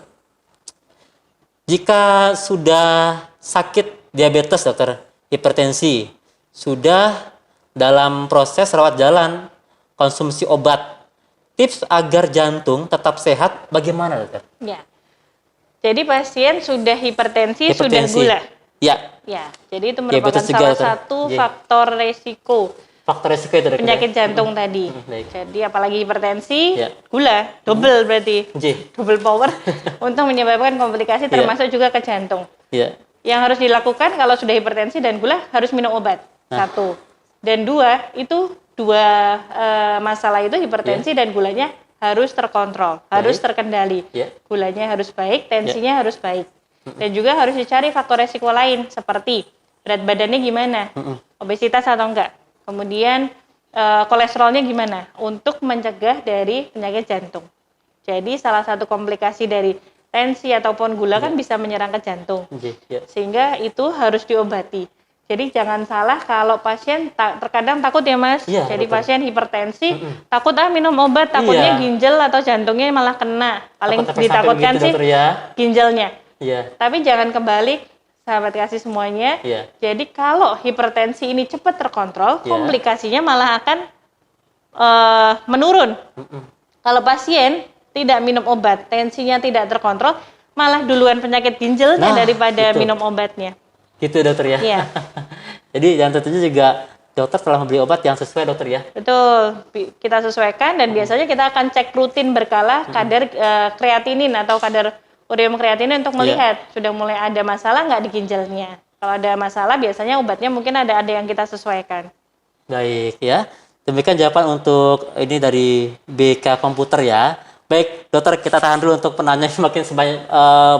S1: jika sudah sakit diabetes, dokter, hipertensi, sudah dalam proses rawat jalan, konsumsi obat, tips agar jantung tetap sehat bagaimana, dokter?
S2: Ya. Jadi pasien sudah hipertensi, sudah gula.
S1: Ya.
S2: Ya, jadi itu merupakan
S1: Diabetes juga,
S2: salah
S1: dokter.
S2: satu
S1: Iya.
S2: faktor resiko
S1: faktor resiko itu, Dok?
S2: penyakit jantung tadi.
S1: Baik.
S2: Jadi apalagi hipertensi,
S1: Ya.
S2: gula, double berarti.
S1: J.
S2: Double power untuk menyebabkan komplikasi termasuk juga ke jantung.
S1: Ya.
S2: Yang harus dilakukan kalau sudah hipertensi dan gula harus minum obat. Satu. Dan dua, itu dua masalah itu hipertensi dan gulanya harus terkontrol, harus terkendali. Gulanya harus baik, tensinya harus baik. Dan juga harus dicari faktor resiko lain seperti berat badannya gimana, obesitas atau enggak. Kemudian kolesterolnya gimana untuk mencegah dari penyakit jantung. Jadi salah satu komplikasi dari tensi ataupun gula kan bisa menyerang ke jantung. Sehingga itu harus diobati. Jadi jangan salah kalau pasien terkadang takut ya Mas. Jadi pasien hipertensi takut minum obat, takutnya ginjal atau jantungnya malah kena. Paling ditakutkan
S1: gitu,
S2: sih
S1: dokter, ya.
S2: ginjalnya.
S1: Tapi
S2: jangan kebalik, sahabat kasih semuanya. Jadi kalau hipertensi ini cepat terkontrol, komplikasinya malah akan menurun. Kalau pasien tidak minum obat, tensinya tidak terkontrol, malah duluan penyakit ginjalnya daripada minum obatnya.
S1: Gitu dokter ya.
S2: Iya.
S1: Jadi yang tentunya juga dokter telah membeli obat yang sesuai dokter ya.
S2: Betul, kita sesuaikan dan biasanya kita akan cek rutin berkala kadar kreatinin atau kadar ureum kreatinin untuk melihat sudah mulai ada masalah nggak di ginjalnya. Kalau ada masalah biasanya obatnya mungkin ada yang kita sesuaikan. Baik
S1: ya. Demikian jawaban untuk ini dari BK Komputer ya. Baik dokter, kita tahan dulu untuk penanya, semakin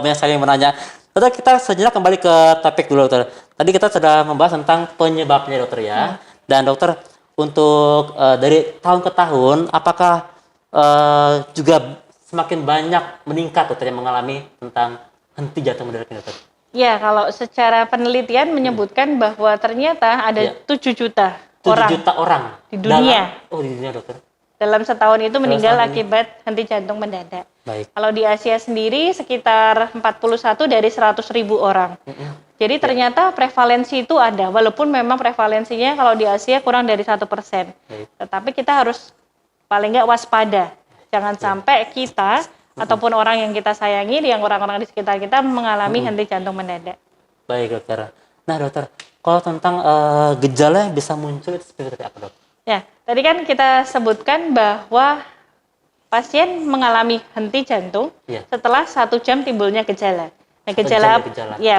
S1: banyak sekali yang menanya. Dokter, kita sejenak kembali ke topik dulu dokter. Tadi kita sudah membahas tentang penyebabnya dokter ya. Dan dokter, untuk dari tahun ke tahun, apakah juga semakin banyak meningkat dokter yang mengalami tentang henti jantung mendadak ini dokter?
S2: Ya, kalau secara penelitian menyebutkan bahwa ternyata ada 7 juta orang di dunia.
S1: Di dunia dokter.
S2: Dalam setahun itu meninggal akibat henti jantung mendadak.
S1: Baik.
S2: Kalau di Asia sendiri sekitar 41 dari 100.000 orang. Jadi ternyata prevalensi itu ada, walaupun memang prevalensinya kalau di Asia kurang dari 1%. Tetapi kita harus paling nggak waspada. Jangan sampai kita ataupun orang yang kita sayangi, yang orang-orang di sekitar kita mengalami henti jantung mendadak.
S1: Baik dokter. Nah dokter, kalau tentang gejala yang bisa muncul itu seperti apa dok?
S2: Ya, tadi kan kita sebutkan bahwa pasien mengalami henti jantung setelah 1 jam timbulnya gejala. Nah, gejala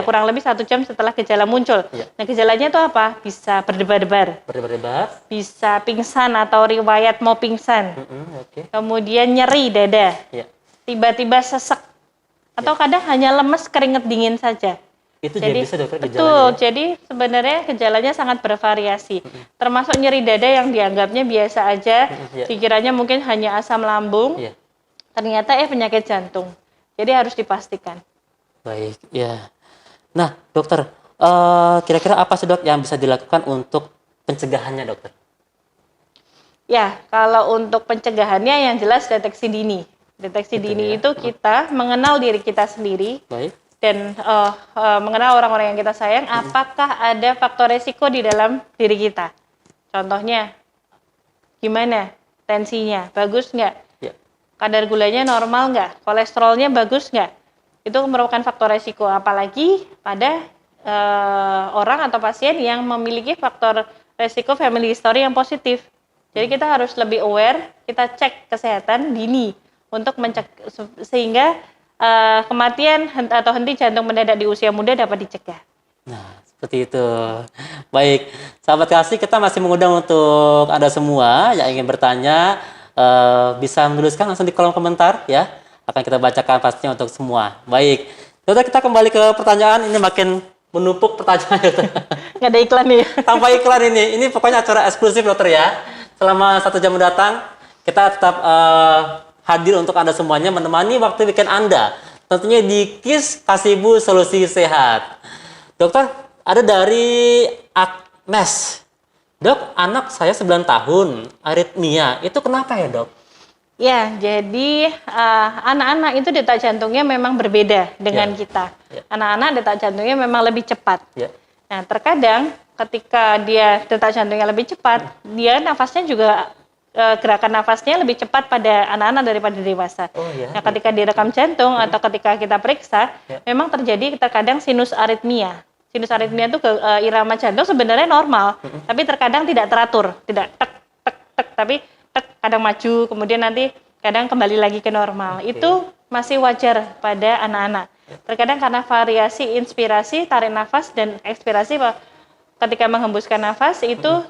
S2: kurang lebih 1 jam setelah gejala muncul. Nah, gejalanya itu apa? Bisa berdebar-debar. Bisa pingsan atau riwayat mau pingsan. Kemudian nyeri dada. Tiba-tiba sesek. Atau kadang hanya lemes, keringat dingin saja.
S1: Itu jadi bisa dokter gejalanya?
S2: Betul, jadi sebenarnya gejalanya sangat bervariasi. Termasuk nyeri dada yang dianggapnya biasa aja, dikiranya mungkin hanya asam lambung, ternyata penyakit jantung. Jadi harus dipastikan.
S1: Baik, ya. Nah dokter, kira-kira apa sih dok yang bisa dilakukan untuk pencegahannya dokter? Ya, kalau untuk pencegahannya yang jelas deteksi dini. Deteksi dini itu kita mengenal diri kita sendiri. Baik. Dan mengenal orang-orang yang kita sayang, apakah ada faktor resiko di dalam diri kita. Contohnya, gimana tensinya, bagus nggak? Kadar gulanya normal nggak? Kolesterolnya bagus nggak? Itu merupakan faktor resiko, apalagi pada orang atau pasien yang memiliki faktor resiko family history yang positif. Jadi kita harus lebih aware, kita cek kesehatan dini untuk sehingga kematian atau henti jantung mendadak di usia muda dapat dicegah. Nah, seperti itu. Baik, sahabat kasih, kita masih mengundang untuk Anda semua yang ingin bertanya, bisa menuliskan langsung di kolom komentar ya. Akan kita bacakan pastinya untuk semua. Baik, dokter, kita kembali ke pertanyaan. Ini makin menumpuk pertanyaan. Nggak ada iklan nih. Tanpa iklan ini pokoknya acara eksklusif dokter ya. Selama 1 jam mendatang, kita tetap hadir untuk Anda semuanya, menemani waktu weekend Anda. Tentunya di KIS Kasibu Solusi Sehat. Dokter, ada dari Agnes. Dok, anak saya 9 tahun, aritmia. Itu kenapa ya dok? Ya, jadi anak-anak itu detak jantungnya memang berbeda dengan kita. Anak-anak detak jantungnya memang lebih cepat. Nah, terkadang ketika dia detak jantungnya lebih cepat, dia nafasnya juga gerakan nafasnya lebih cepat pada anak-anak daripada dewasa. Nah, ketika direkam jantung atau ketika kita periksa, memang terjadi terkadang sinus aritmia.
S2: Sinus aritmia itu irama jantung sebenarnya normal, tapi terkadang tidak teratur, tidak tek tek tek, tapi tek kadang maju, kemudian nanti kadang kembali lagi ke normal. Itu masih wajar pada anak-anak. Terkadang karena variasi inspirasi, tarik nafas dan ekspirasi ketika menghembuskan nafas itu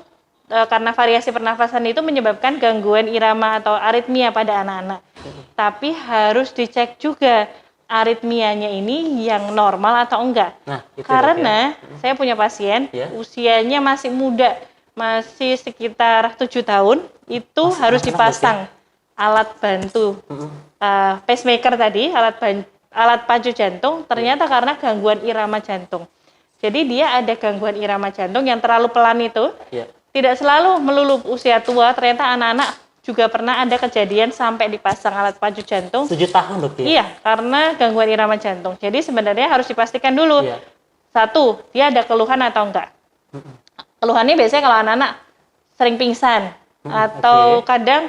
S2: karena variasi pernafasan itu menyebabkan gangguan irama atau aritmia pada anak-anak. Tapi harus dicek juga aritmianya ini yang normal atau enggak.
S1: Nah, itu
S2: Karena saya punya pasien usianya masih muda, masih sekitar 7 tahun, itu harus dipasang alat bantu pacemaker tadi, alat pacu jantung, ternyata karena gangguan irama jantung. Jadi dia ada gangguan irama jantung yang terlalu pelan itu. Tidak selalu melulu usia tua, ternyata anak-anak juga pernah ada kejadian sampai dipasang alat pacu jantung.
S1: 7 tahun dok ya?
S2: Iya, karena gangguan irama jantung. Jadi sebenarnya harus dipastikan dulu. Satu, dia ada keluhan atau enggak. Keluhannya biasanya kalau anak-anak sering pingsan atau kadang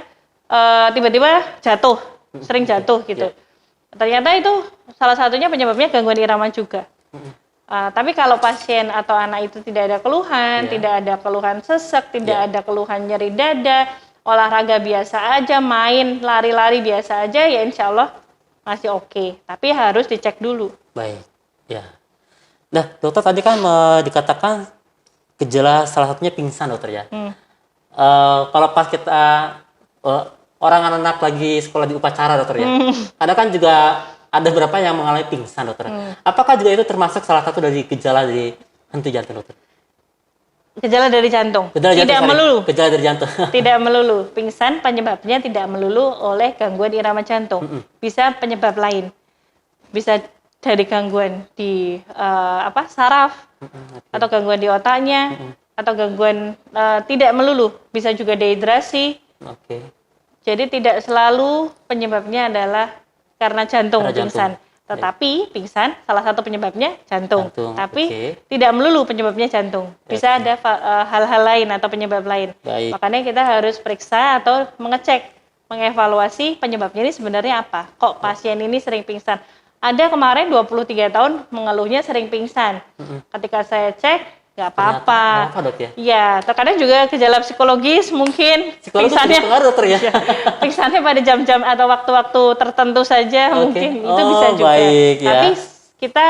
S2: tiba-tiba jatuh, sering jatuh gitu. Ternyata itu salah satunya penyebabnya gangguan irama juga. Tapi kalau pasien atau anak itu tidak ada keluhan, tidak ada keluhan sesek, tidak ada keluhan nyeri dada, olahraga biasa aja, main, lari-lari biasa aja, ya insya Allah masih oke. Tapi harus dicek dulu.
S1: Baik, ya. Nah, dokter tadi kan dikatakan gejala salah satunya pingsan, dokter ya. Kalau pas kita orang anak lagi sekolah di upacara, dokter ya, kadang kan juga ada beberapa yang mengalami pingsan, dokter. Apakah juga itu termasuk salah satu dari gejala di henti jantung, dokter?
S2: Gejala dari jantung? Tidak melulu.
S1: Gejala dari jantung.
S2: Tidak melulu. Pingsan penyebabnya tidak melulu oleh gangguan irama jantung. Bisa penyebab lain. Bisa dari gangguan di saraf, atau gangguan di otaknya, atau gangguan tidak melulu. Bisa juga dehidrasi. Jadi tidak selalu penyebabnya adalah karena jantung pingsan. Tetapi pingsan salah satu penyebabnya jantung. Tapi tidak melulu penyebabnya jantung. Bisa ada hal-hal lain atau penyebab lain. Makanya kita harus periksa atau mengecek, mengevaluasi penyebabnya ini sebenarnya apa. Kok pasien ini sering pingsan? Ada kemarin 23 tahun mengeluhnya sering pingsan. Ketika saya cek, nggak apa-apa. Iya, terkadang juga gejala psikologis mungkin. Pingsannya
S1: dokter ya.
S2: Pingsannya pada jam-jam atau waktu-waktu tertentu saja mungkin itu bisa juga. Tapi kita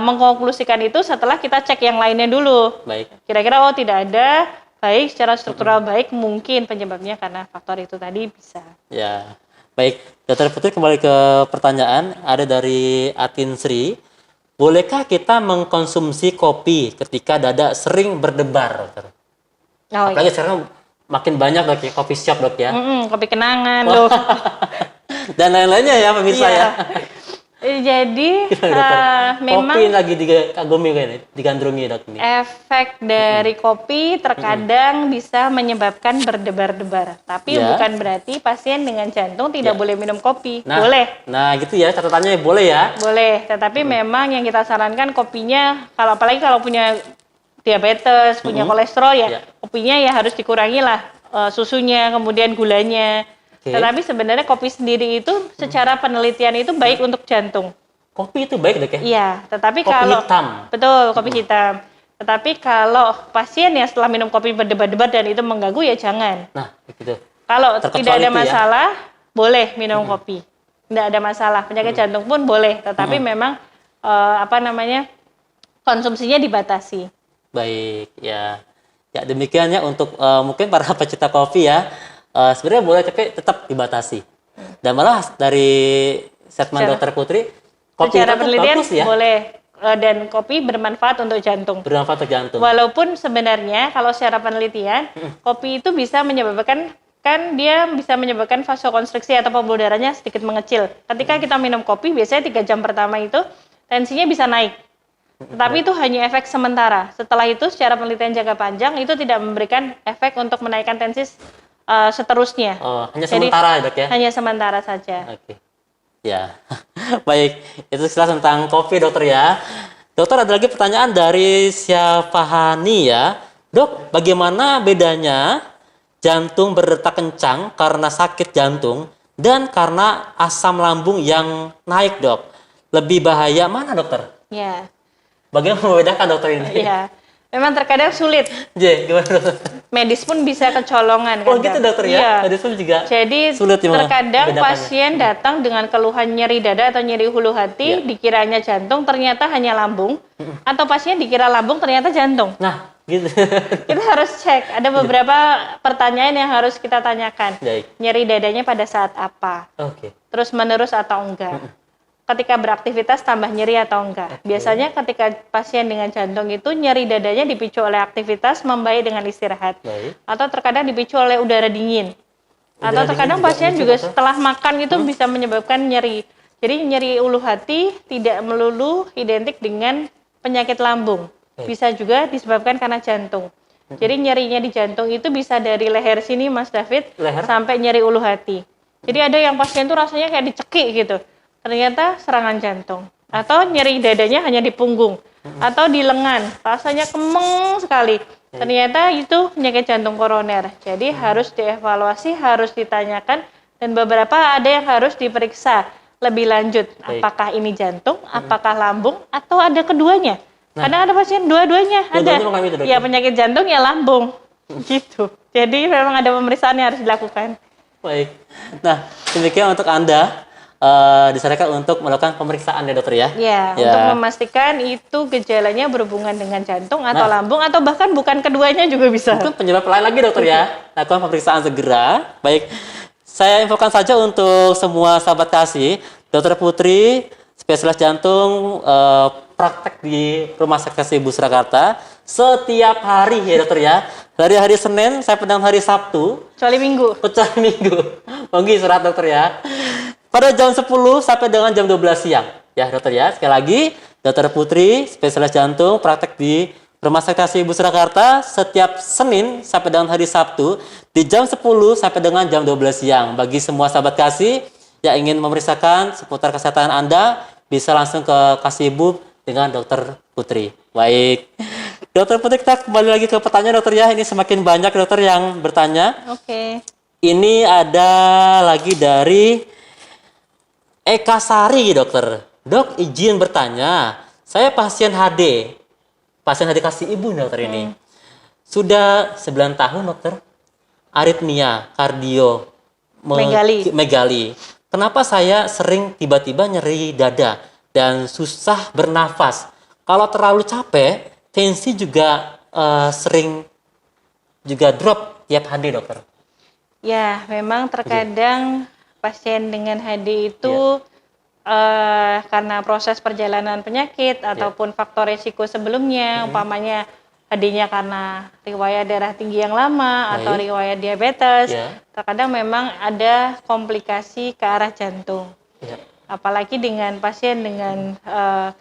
S2: mengkonklusikan itu setelah kita cek yang lainnya dulu. Kira-kira tidak ada, baik secara struktural baik, mungkin penyebabnya karena faktor itu tadi bisa.
S1: Ya, baik. Dokter Putri kembali ke pertanyaan ada dari Atin Sri. Bolehkah kita mengkonsumsi kopi ketika dada sering berdebar, dokter? Apalagi sekarang makin banyak dok ya, kopi shop dok ya.
S2: Kopi kenangan loh.
S1: Dan lain-lainnya ya pemirsa ya.
S2: Jadi memang
S1: kopi lagi dikagumi kayaknya, digandrungi dok ini.
S2: Efek dari kopi terkadang bisa menyebabkan berdebar-debar. Tapi bukan berarti pasien dengan jantung tidak boleh minum kopi. Boleh.
S1: Nah gitu ya, catatannya boleh ya.
S2: Boleh, tetapi memang yang kita sarankan kopinya, apalagi kalau punya diabetes, punya kolesterol ya, kopinya ya harus dikurangi lah susunya, kemudian gulanya. Tetapi sebenarnya kopi sendiri itu secara penelitian itu baik untuk jantung.
S1: Kopi itu baik dok ya?
S2: Iya, tetapi
S1: kopi
S2: kalau
S1: hitam.
S2: Betul, kopi hitam. Tetapi kalau pasien yang setelah minum kopi berdebar-debar dan itu mengganggu ya jangan.
S1: Nah, gitu.
S2: Kalau tidak ada masalah, boleh minum kopi. Tidak ada masalah. Penyakit jantung pun boleh, tetapi memang konsumsinya dibatasi.
S1: Baik, ya. Ya demikian ya untuk mungkin para pecinta kopi ya. Sebenarnya boleh tapi tetap dibatasi. Dan malah dari statement Dokter Putri, kopi
S2: secara penelitian
S1: bagus ya?
S2: Boleh, dan kopi bermanfaat untuk jantung.
S1: Bermanfaat untuk jantung.
S2: Walaupun sebenarnya kalau secara penelitian, kopi itu bisa menyebabkan vasokonstriksi atau pembuluh darahnya sedikit mengecil. Ketika kita minum kopi, biasanya 3 jam pertama itu tensinya bisa naik. Tetapi itu hanya efek sementara. Setelah itu secara penelitian jangka panjang itu tidak memberikan efek untuk menaikkan tensi seterusnya.
S1: Hanya sementara ya dok ya?
S2: Hanya sementara saja.
S1: Oke. Ya, baik. Itu sekilas tentang kopi dokter ya. Dokter ada lagi pertanyaan dari Syafahani ya. Dok, bagaimana bedanya jantung berdetak kencang karena sakit jantung dan karena asam lambung yang naik dok? Lebih bahaya mana dokter?
S2: Ya,
S1: Bagaimana membedakan dokter ini?
S2: Iya. Memang terkadang sulit.
S1: Gimana dokter?
S2: Medis pun bisa kecolongan.
S1: Oh
S2: kadang.
S1: gitu dokter ya?
S2: Iya.
S1: Medis pun juga
S2: Jadi
S1: sulit ya,
S2: terkadang
S1: membedakannya.
S2: pasien datang dengan keluhan nyeri dada atau nyeri hulu hati,
S1: Iya.
S2: dikiranya jantung, ternyata hanya lambung. Atau pasien dikira lambung, ternyata jantung.
S1: Nah, gitu.
S2: Kita harus cek. Ada beberapa pertanyaan yang harus kita tanyakan.
S1: Baik.
S2: Nyeri dadanya pada saat apa?
S1: Oke.
S2: Terus menerus atau enggak? Ketika beraktivitas tambah nyeri atau enggak? Biasanya ketika pasien dengan jantung itu nyeri dadanya dipicu oleh aktivitas, membaik dengan istirahat.
S1: Baik.
S2: Atau terkadang dipicu oleh udara dingin. Atau
S1: Udara
S2: terkadang
S1: dingin juga
S2: pasien
S1: muncul,
S2: juga
S1: dokter?
S2: setelah makan itu bisa menyebabkan nyeri. Jadi nyeri ulu hati tidak melulu identik dengan penyakit lambung. Bisa juga disebabkan karena jantung. Jadi nyerinya di jantung itu bisa dari leher sini Mas David
S1: Leher?
S2: sampai nyeri ulu hati. Jadi ada yang pasien tuh rasanya kayak dicekik gitu. Ternyata serangan jantung. Atau nyeri dadanya hanya di punggung atau di lengan, rasanya kemeng sekali. Ternyata itu penyakit jantung koroner. Jadi harus dievaluasi, harus ditanyakan, dan beberapa ada yang harus diperiksa lebih lanjut.
S1: Baik.
S2: Apakah ini jantung, apakah lambung, atau ada keduanya. Karena ada pasien dua-duanya ada.
S1: Dua-duanya mengalami itu, dokter?
S2: Ya penyakit jantung ya lambung. Gitu. Jadi memang ada pemeriksaan yang harus dilakukan.
S1: Baik. Nah, demikian untuk Anda disarankan untuk melakukan pemeriksaan ya dokter ya?
S2: Ya, untuk memastikan itu gejalanya berhubungan dengan jantung atau lambung atau bahkan bukan keduanya juga bisa.
S1: Itu penyebab lain lagi dokter ya. Lakukan pemeriksaan segera. Baik, saya infokan saja untuk semua sahabat kasih, Dokter Putri, spesialis jantung, praktek di Rumah Sakit Kasih Ibu Surakarta setiap hari ya dokter ya. Dari hari Senin sampai dengan hari Sabtu.
S2: Kecuali minggu.
S1: Kecuali minggu. Pagi surat dokter ya. Pada jam 10 sampai dengan jam 12 siang. Ya dokter ya. Sekali lagi, Dokter Putri, spesialis jantung, praktek di Rumah Sakit Kasih Ibu Surakarta setiap Senin sampai dengan hari Sabtu di jam 10 sampai dengan jam 12 siang. Bagi semua sahabat kasih yang ingin memeriksakan seputar kesehatan Anda, bisa langsung ke Kasih Ibu dengan Dokter Putri. Baik. Dokter Putri, kita kembali lagi ke pertanyaan dokter ya. Ini semakin banyak dokter yang bertanya.
S2: Oke.
S1: Ini ada lagi dari Eka Sari, dokter. Dok, izin bertanya. Saya pasien HD. Pasien HD Kasih Ibu, dokter ini. Sudah 9 tahun, dokter. Aritmia, kardio, megali. Kenapa saya sering tiba-tiba nyeri dada dan susah bernafas? Kalau terlalu capek, tensi juga sering juga drop tiap hari, dokter.
S2: Ya, memang terkadang pasien dengan HD itu karena proses perjalanan penyakit ataupun faktor resiko sebelumnya, umpamanya HD-nya karena riwayat darah tinggi yang lama atau riwayat diabetes, terkadang memang ada komplikasi ke arah jantung. Apalagi dengan pasien dengan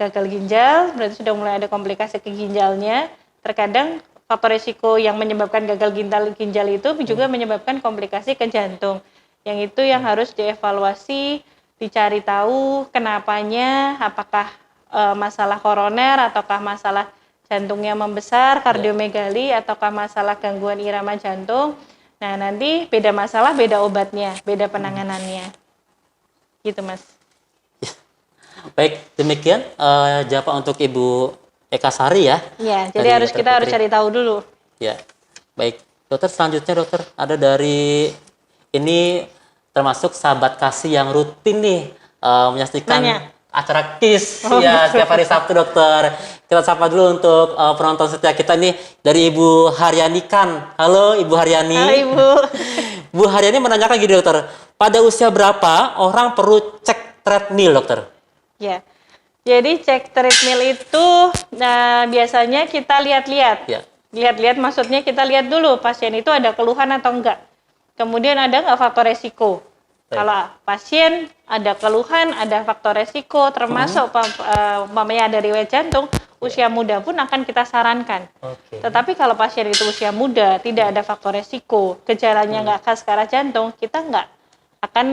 S2: gagal ginjal, berarti sudah mulai ada komplikasi ke ginjalnya. Terkadang faktor risiko yang menyebabkan gagal ginjal itu juga menyebabkan komplikasi ke jantung. Yang itu yang harus dievaluasi, dicari tahu kenapanya, apakah masalah koroner ataukah masalah jantungnya membesar, kardiomegali, ataukah masalah gangguan irama jantung. Nah, nanti beda masalah, beda obatnya, beda penanganannya. Gitu, Mas.
S1: Baik, demikian jawaban untuk Ibu Eka Sari ya.
S2: Ya, jadi kita harus cari tahu dulu.
S1: Ya, baik. Dokter, selanjutnya dokter, ada dari ini termasuk sahabat kasih yang rutin nih menyaksikan acara KIS ya setiap hari Sabtu, dokter. Kita sapa dulu untuk penonton setia kita nih dari Ibu Haryani Kan. Halo Ibu Haryani.
S2: Halo Ibu.
S1: Bu Haryani menanyakan gini dokter, pada usia berapa orang perlu cek treadmill, dokter?
S2: Ya, jadi cek treadmill itu biasanya kita lihat-lihat.
S1: Ya.
S2: Lihat-lihat maksudnya kita lihat dulu pasien itu ada keluhan atau enggak. Kemudian ada nggak faktor resiko. Kalau pasien ada keluhan, ada faktor resiko, termasuk umpamanya ada riwayat jantung, usia muda pun akan kita sarankan. Tetapi kalau pasien itu usia muda, tidak ada faktor resiko, gejalanya nggak khas ke arah jantung, kita nggak akan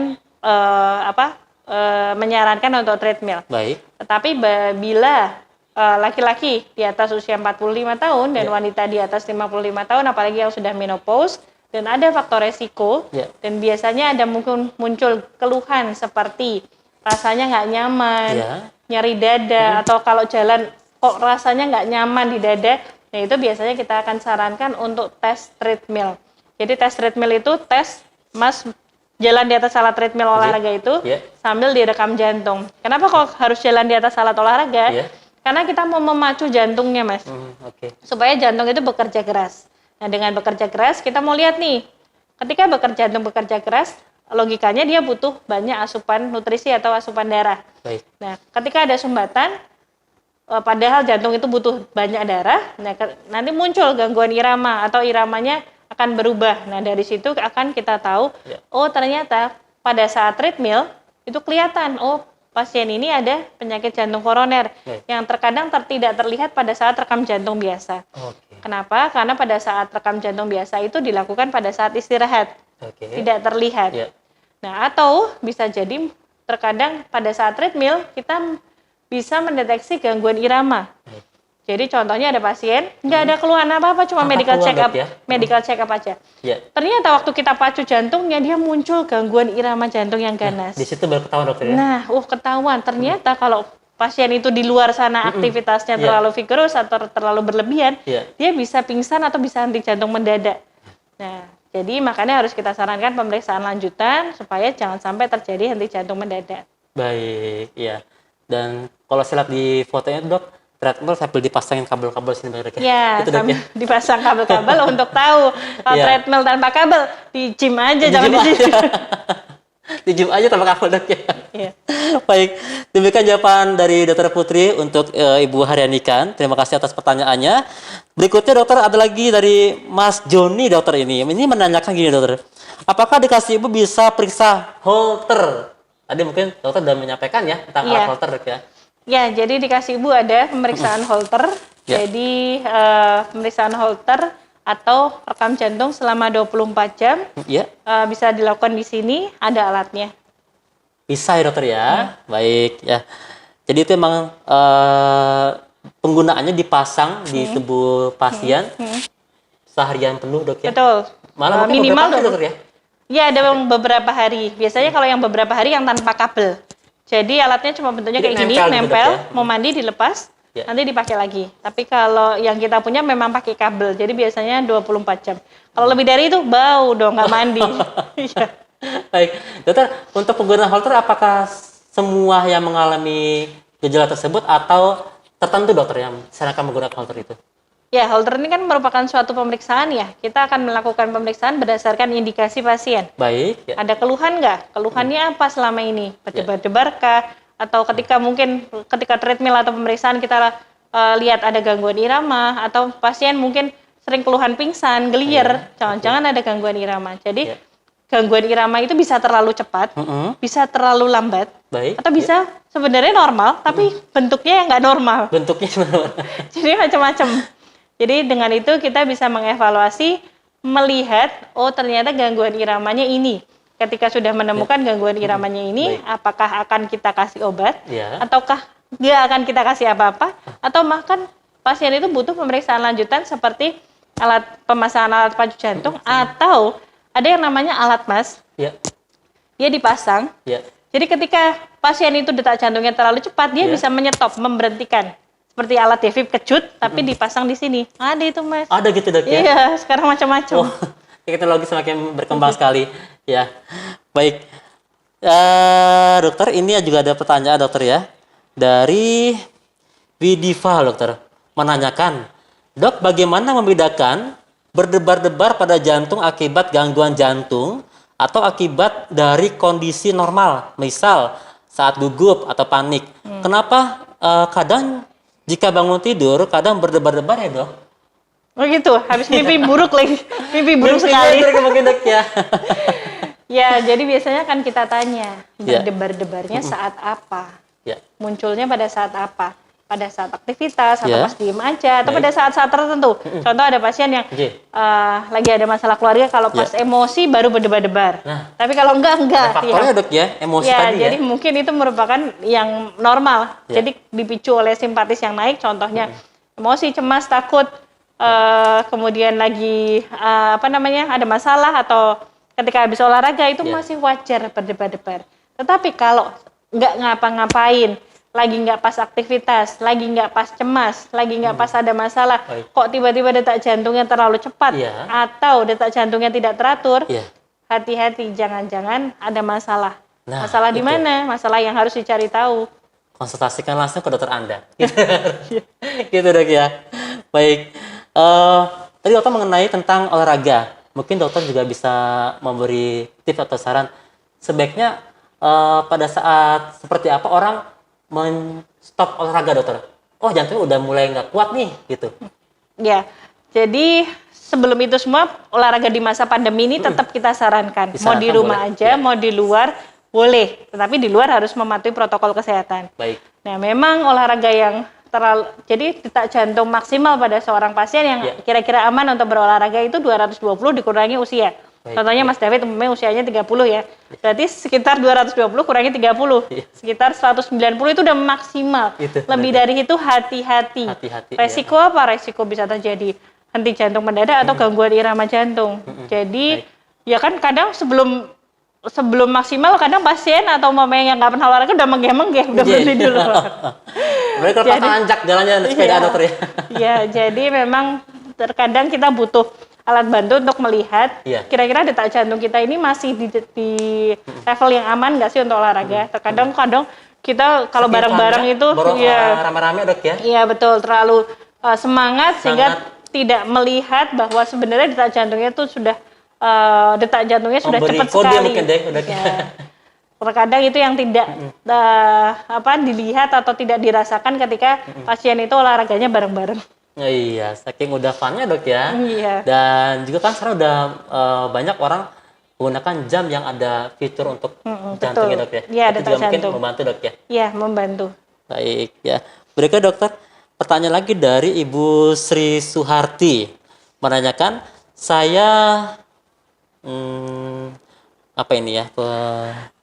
S2: menyarankan untuk treadmill.
S1: Baik.
S2: Tetapi bila laki-laki di atas usia 45 tahun dan wanita di atas 55 tahun, apalagi yang sudah menopause, dan ada faktor resiko, dan biasanya ada muncul keluhan seperti rasanya nggak nyaman, nyeri dada, atau kalau jalan kok rasanya nggak nyaman di dada, nah itu biasanya kita akan sarankan untuk tes treadmill. Jadi tes treadmill itu tes Mas jalan di atas alat treadmill olahraga itu sambil direkam jantung. Kenapa kok harus jalan di atas alat olahraga? Karena kita mau memacu jantungnya, Mas. Supaya jantung itu bekerja keras. Nah, dengan bekerja keras, kita mau lihat nih, ketika jantung bekerja keras, logikanya dia butuh banyak asupan nutrisi atau asupan darah.
S1: Baik.
S2: Nah, ketika ada sumbatan, padahal jantung itu butuh banyak darah, nah, nanti muncul gangguan irama atau iramanya akan berubah. Nah, dari situ akan kita tahu, oh ternyata pada saat treadmill, itu kelihatan, oh pasien ini ada penyakit jantung koroner yang terkadang tidak terlihat pada saat rekam jantung biasa. Kenapa? Karena pada saat rekam jantung biasa itu dilakukan pada saat istirahat, tidak terlihat. Nah, atau bisa jadi terkadang pada saat treadmill kita bisa mendeteksi gangguan irama. Jadi contohnya ada pasien nggak ada keluhan apa-apa, cuma medical check up aja. Ternyata waktu kita pacu jantungnya dia muncul gangguan irama jantung yang ganas.
S1: Di situ baru ketahuan dokter ya?
S2: Nah, ketahuan. Ternyata kalau pasien itu di luar sana aktivitasnya terlalu vigorous atau terlalu berlebihan, dia bisa pingsan atau bisa henti jantung mendadak. Nah, jadi makanya harus kita sarankan pemeriksaan lanjutan supaya jangan sampai terjadi henti jantung mendadak.
S1: Baik, ya. Dan kalau saya lihat di fotonya dok, treadmill sambil dipasangin kabel-kabel sini dok ya?
S2: Ya,
S1: itu,
S2: sambil dipasang kabel-kabel untuk tahu kalau treadmill tanpa kabel di gym aja, jangan di sini.
S1: Di gym aja tanpa kabel dok ya? Baik, demikian jawaban dari Dokter Putri untuk Ibu Haryanikan. Terima kasih atas pertanyaannya. Berikutnya dokter ada lagi dari Mas Joni dokter ini. Ini menanyakan gini dokter, apakah dikasih ibu bisa periksa Holter? Tadi mungkin dokter sudah menyampaikan ya tentang alat Holter dok ya?
S2: Ya, jadi dikasih ibu ada pemeriksaan Holter. Jadi pemeriksaan Holter atau rekam jantung selama 24 jam bisa dilakukan di sini, ada alatnya.
S1: Bisa ya dokter ya? Baik ya. Jadi itu memang penggunaannya dipasang di tubuh pasien seharian penuh dok ya?
S2: Betul.
S1: Malah minimal dokter ya?
S2: Ya, ada beberapa hari. Biasanya kalau yang beberapa hari yang tanpa kabel. Jadi alatnya cuma bentuknya kayak gini, nempel, mau mandi dilepas, nanti dipakai lagi. Tapi kalau yang kita punya memang pakai kabel, jadi biasanya 24 jam. Kalau lebih dari itu bau dong, nggak mandi.
S1: Baik, dokter, untuk penggunaan Holter apakah semua yang mengalami gejala tersebut atau tertentu dokter yang disarankan menggunakan Holter itu?
S2: Ya, Holter ini kan merupakan suatu pemeriksaan ya. Kita akan melakukan pemeriksaan berdasarkan indikasi pasien.
S1: Baik. Ya.
S2: Ada keluhan nggak? Keluhannya apa selama ini? Berdebar-debar kah? Atau ketika treadmill atau pemeriksaan kita lihat ada gangguan irama, atau pasien mungkin sering keluhan pingsan, gelir, jangan-jangan ada gangguan irama. Jadi gangguan irama itu bisa terlalu cepat, bisa terlalu lambat, atau bisa sebenarnya normal, tapi bentuknya yang nggak normal.
S1: Bentuknya
S2: Jadi macam-macam. Jadi dengan itu kita bisa mengevaluasi, melihat, oh ternyata gangguan iramanya ini. Ketika sudah menemukan gangguan iramanya ini, apakah akan kita kasih obat, ataukah nggak akan kita kasih apa-apa, atau bahkan pasien itu butuh pemeriksaan lanjutan seperti pemasangan alat pacu jantung, atau ada yang namanya alat mas, dia dipasang. Jadi ketika pasien itu detak jantungnya terlalu cepat, dia bisa menyetop, memberhentikan. Seperti alat defib kejut, tapi dipasang di sini. Ada itu mas.
S1: Ada gitu dok ya?
S2: Iya, sekarang macam-macam.
S1: Teknologi semakin berkembang sekali. Ya, baik. Dokter, ini juga ada pertanyaan dokter ya. Dari Widiva dokter. Menanyakan, dok bagaimana membedakan berdebar-debar pada jantung akibat gangguan jantung atau akibat dari kondisi normal, misal saat gugup atau panik. Kenapa kadang jika bangun tidur kadang berdebar-debar ya dok?
S2: Oh gitu, habis mimpi buruk lagi, mimpi buruk sekali.
S1: Mungkin dok ya.
S2: Ya, jadi biasanya kan kita tanya berdebar-debarnya saat apa? Munculnya pada saat apa? Pada saat aktivitas atau pas diem aja atau pada saat-saat tertentu. Contoh ada pasien yang lagi ada masalah keluarga, kalau pas emosi baru berdebar-debar. Tapi kalau enggak.
S1: Faktornya dok ya, emosi tadi ya.
S2: Jadi mungkin itu merupakan yang normal. Jadi dipicu oleh simpatis yang naik, contohnya emosi, cemas, takut, kemudian lagi ada masalah atau ketika habis olahraga itu masih wajar berdebar-debar. Tetapi kalau enggak ngapa-ngapain, lagi nggak pas aktivitas, lagi nggak pas cemas, lagi nggak pas ada masalah,
S1: Baik.
S2: kok tiba-tiba detak jantungnya terlalu cepat,
S1: Iya.
S2: atau detak jantungnya tidak teratur,
S1: Iya.
S2: hati-hati, jangan-jangan ada masalah.
S1: Nah,
S2: Masalah di
S1: itu.
S2: mana? Masalah yang harus dicari tahu.
S1: Konsultasikan langsung ke dokter Anda. Gitu dok ya. Baik. Tadi dokter mengenai tentang olahraga. Mungkin dokter juga bisa memberi tips atau saran. Sebaiknya pada saat seperti apa orang men-stop olahraga dokter? Oh jantungnya udah mulai nggak kuat nih gitu.
S2: Ya, jadi sebelum itu semua olahraga di masa pandemi ini tetap kita sarankan. Mau di
S1: Disarankan
S2: rumah
S1: boleh,
S2: aja,
S1: ya.
S2: mau di luar boleh. Tetapi di luar harus mematuhi protokol kesehatan.
S1: Baik.
S2: Nah, memang olahraga yang terlalu, jadi detak jantung maksimal pada seorang pasien yang
S1: Ya.
S2: kira-kira aman untuk berolahraga itu 220 dikurangi usia.
S1: Baik,
S2: Contohnya
S1: ya.
S2: Mas David umumnya usianya 30 ya. Berarti sekitar 220 kurangi 30.
S1: Ya.
S2: Sekitar 190 itu udah maksimal.
S1: Itu,
S2: Lebih
S1: berarti.
S2: dari itu hati-hati.
S1: Hati-hati,
S2: Resiko apa? Resiko bisa terjadi henti jantung mendadak atau gangguan irama jantung. Jadi ya kan kadang sebelum maksimal kadang pasien atau mama yang nggak pernah olahraga udah menggeh-menggeh, udah
S1: Iya.
S2: berhenti dulu.
S1: Berarti kalau
S2: Jadi-
S1: pas tanjak jalannya sepeda
S2: Iya.
S1: dokter ya.
S2: Iya, jadi memang terkadang kita butuh alat bantu untuk melihat
S1: Iya.
S2: kira-kira detak jantung kita ini masih di level yang aman nggak sih untuk olahraga. Terkadang kita kalau
S1: Saking
S2: bareng-bareng
S1: panik,
S2: itu
S1: baru
S2: ya
S1: rame-rame dok ya.
S2: iya betul, terlalu semangat sehingga
S1: Sangat.
S2: tidak melihat bahwa sebenarnya detak jantungnya itu sudah detak jantungnya sudah
S1: Memberi
S2: cepat
S1: kode
S2: sekali.
S1: mungkin deh, udah.
S2: Ya. Terkadang itu yang tidak dilihat atau tidak dirasakan ketika pasien itu olahraganya bareng-bareng.
S1: Iya, saking udah funnya dok ya.
S2: Iya.
S1: Dan juga kan sekarang udah banyak orang menggunakan jam yang ada fitur untuk jantungnya
S2: betul.
S1: dok ya.
S2: Iya,
S1: Itu
S2: detak
S1: juga mungkin
S2: jantung.
S1: membantu dok ya.
S2: Iya, membantu.
S1: Baik ya. Berikut dokter, pertanyaan lagi dari Ibu Sri Suharti menanyakan, saya apa ini ya?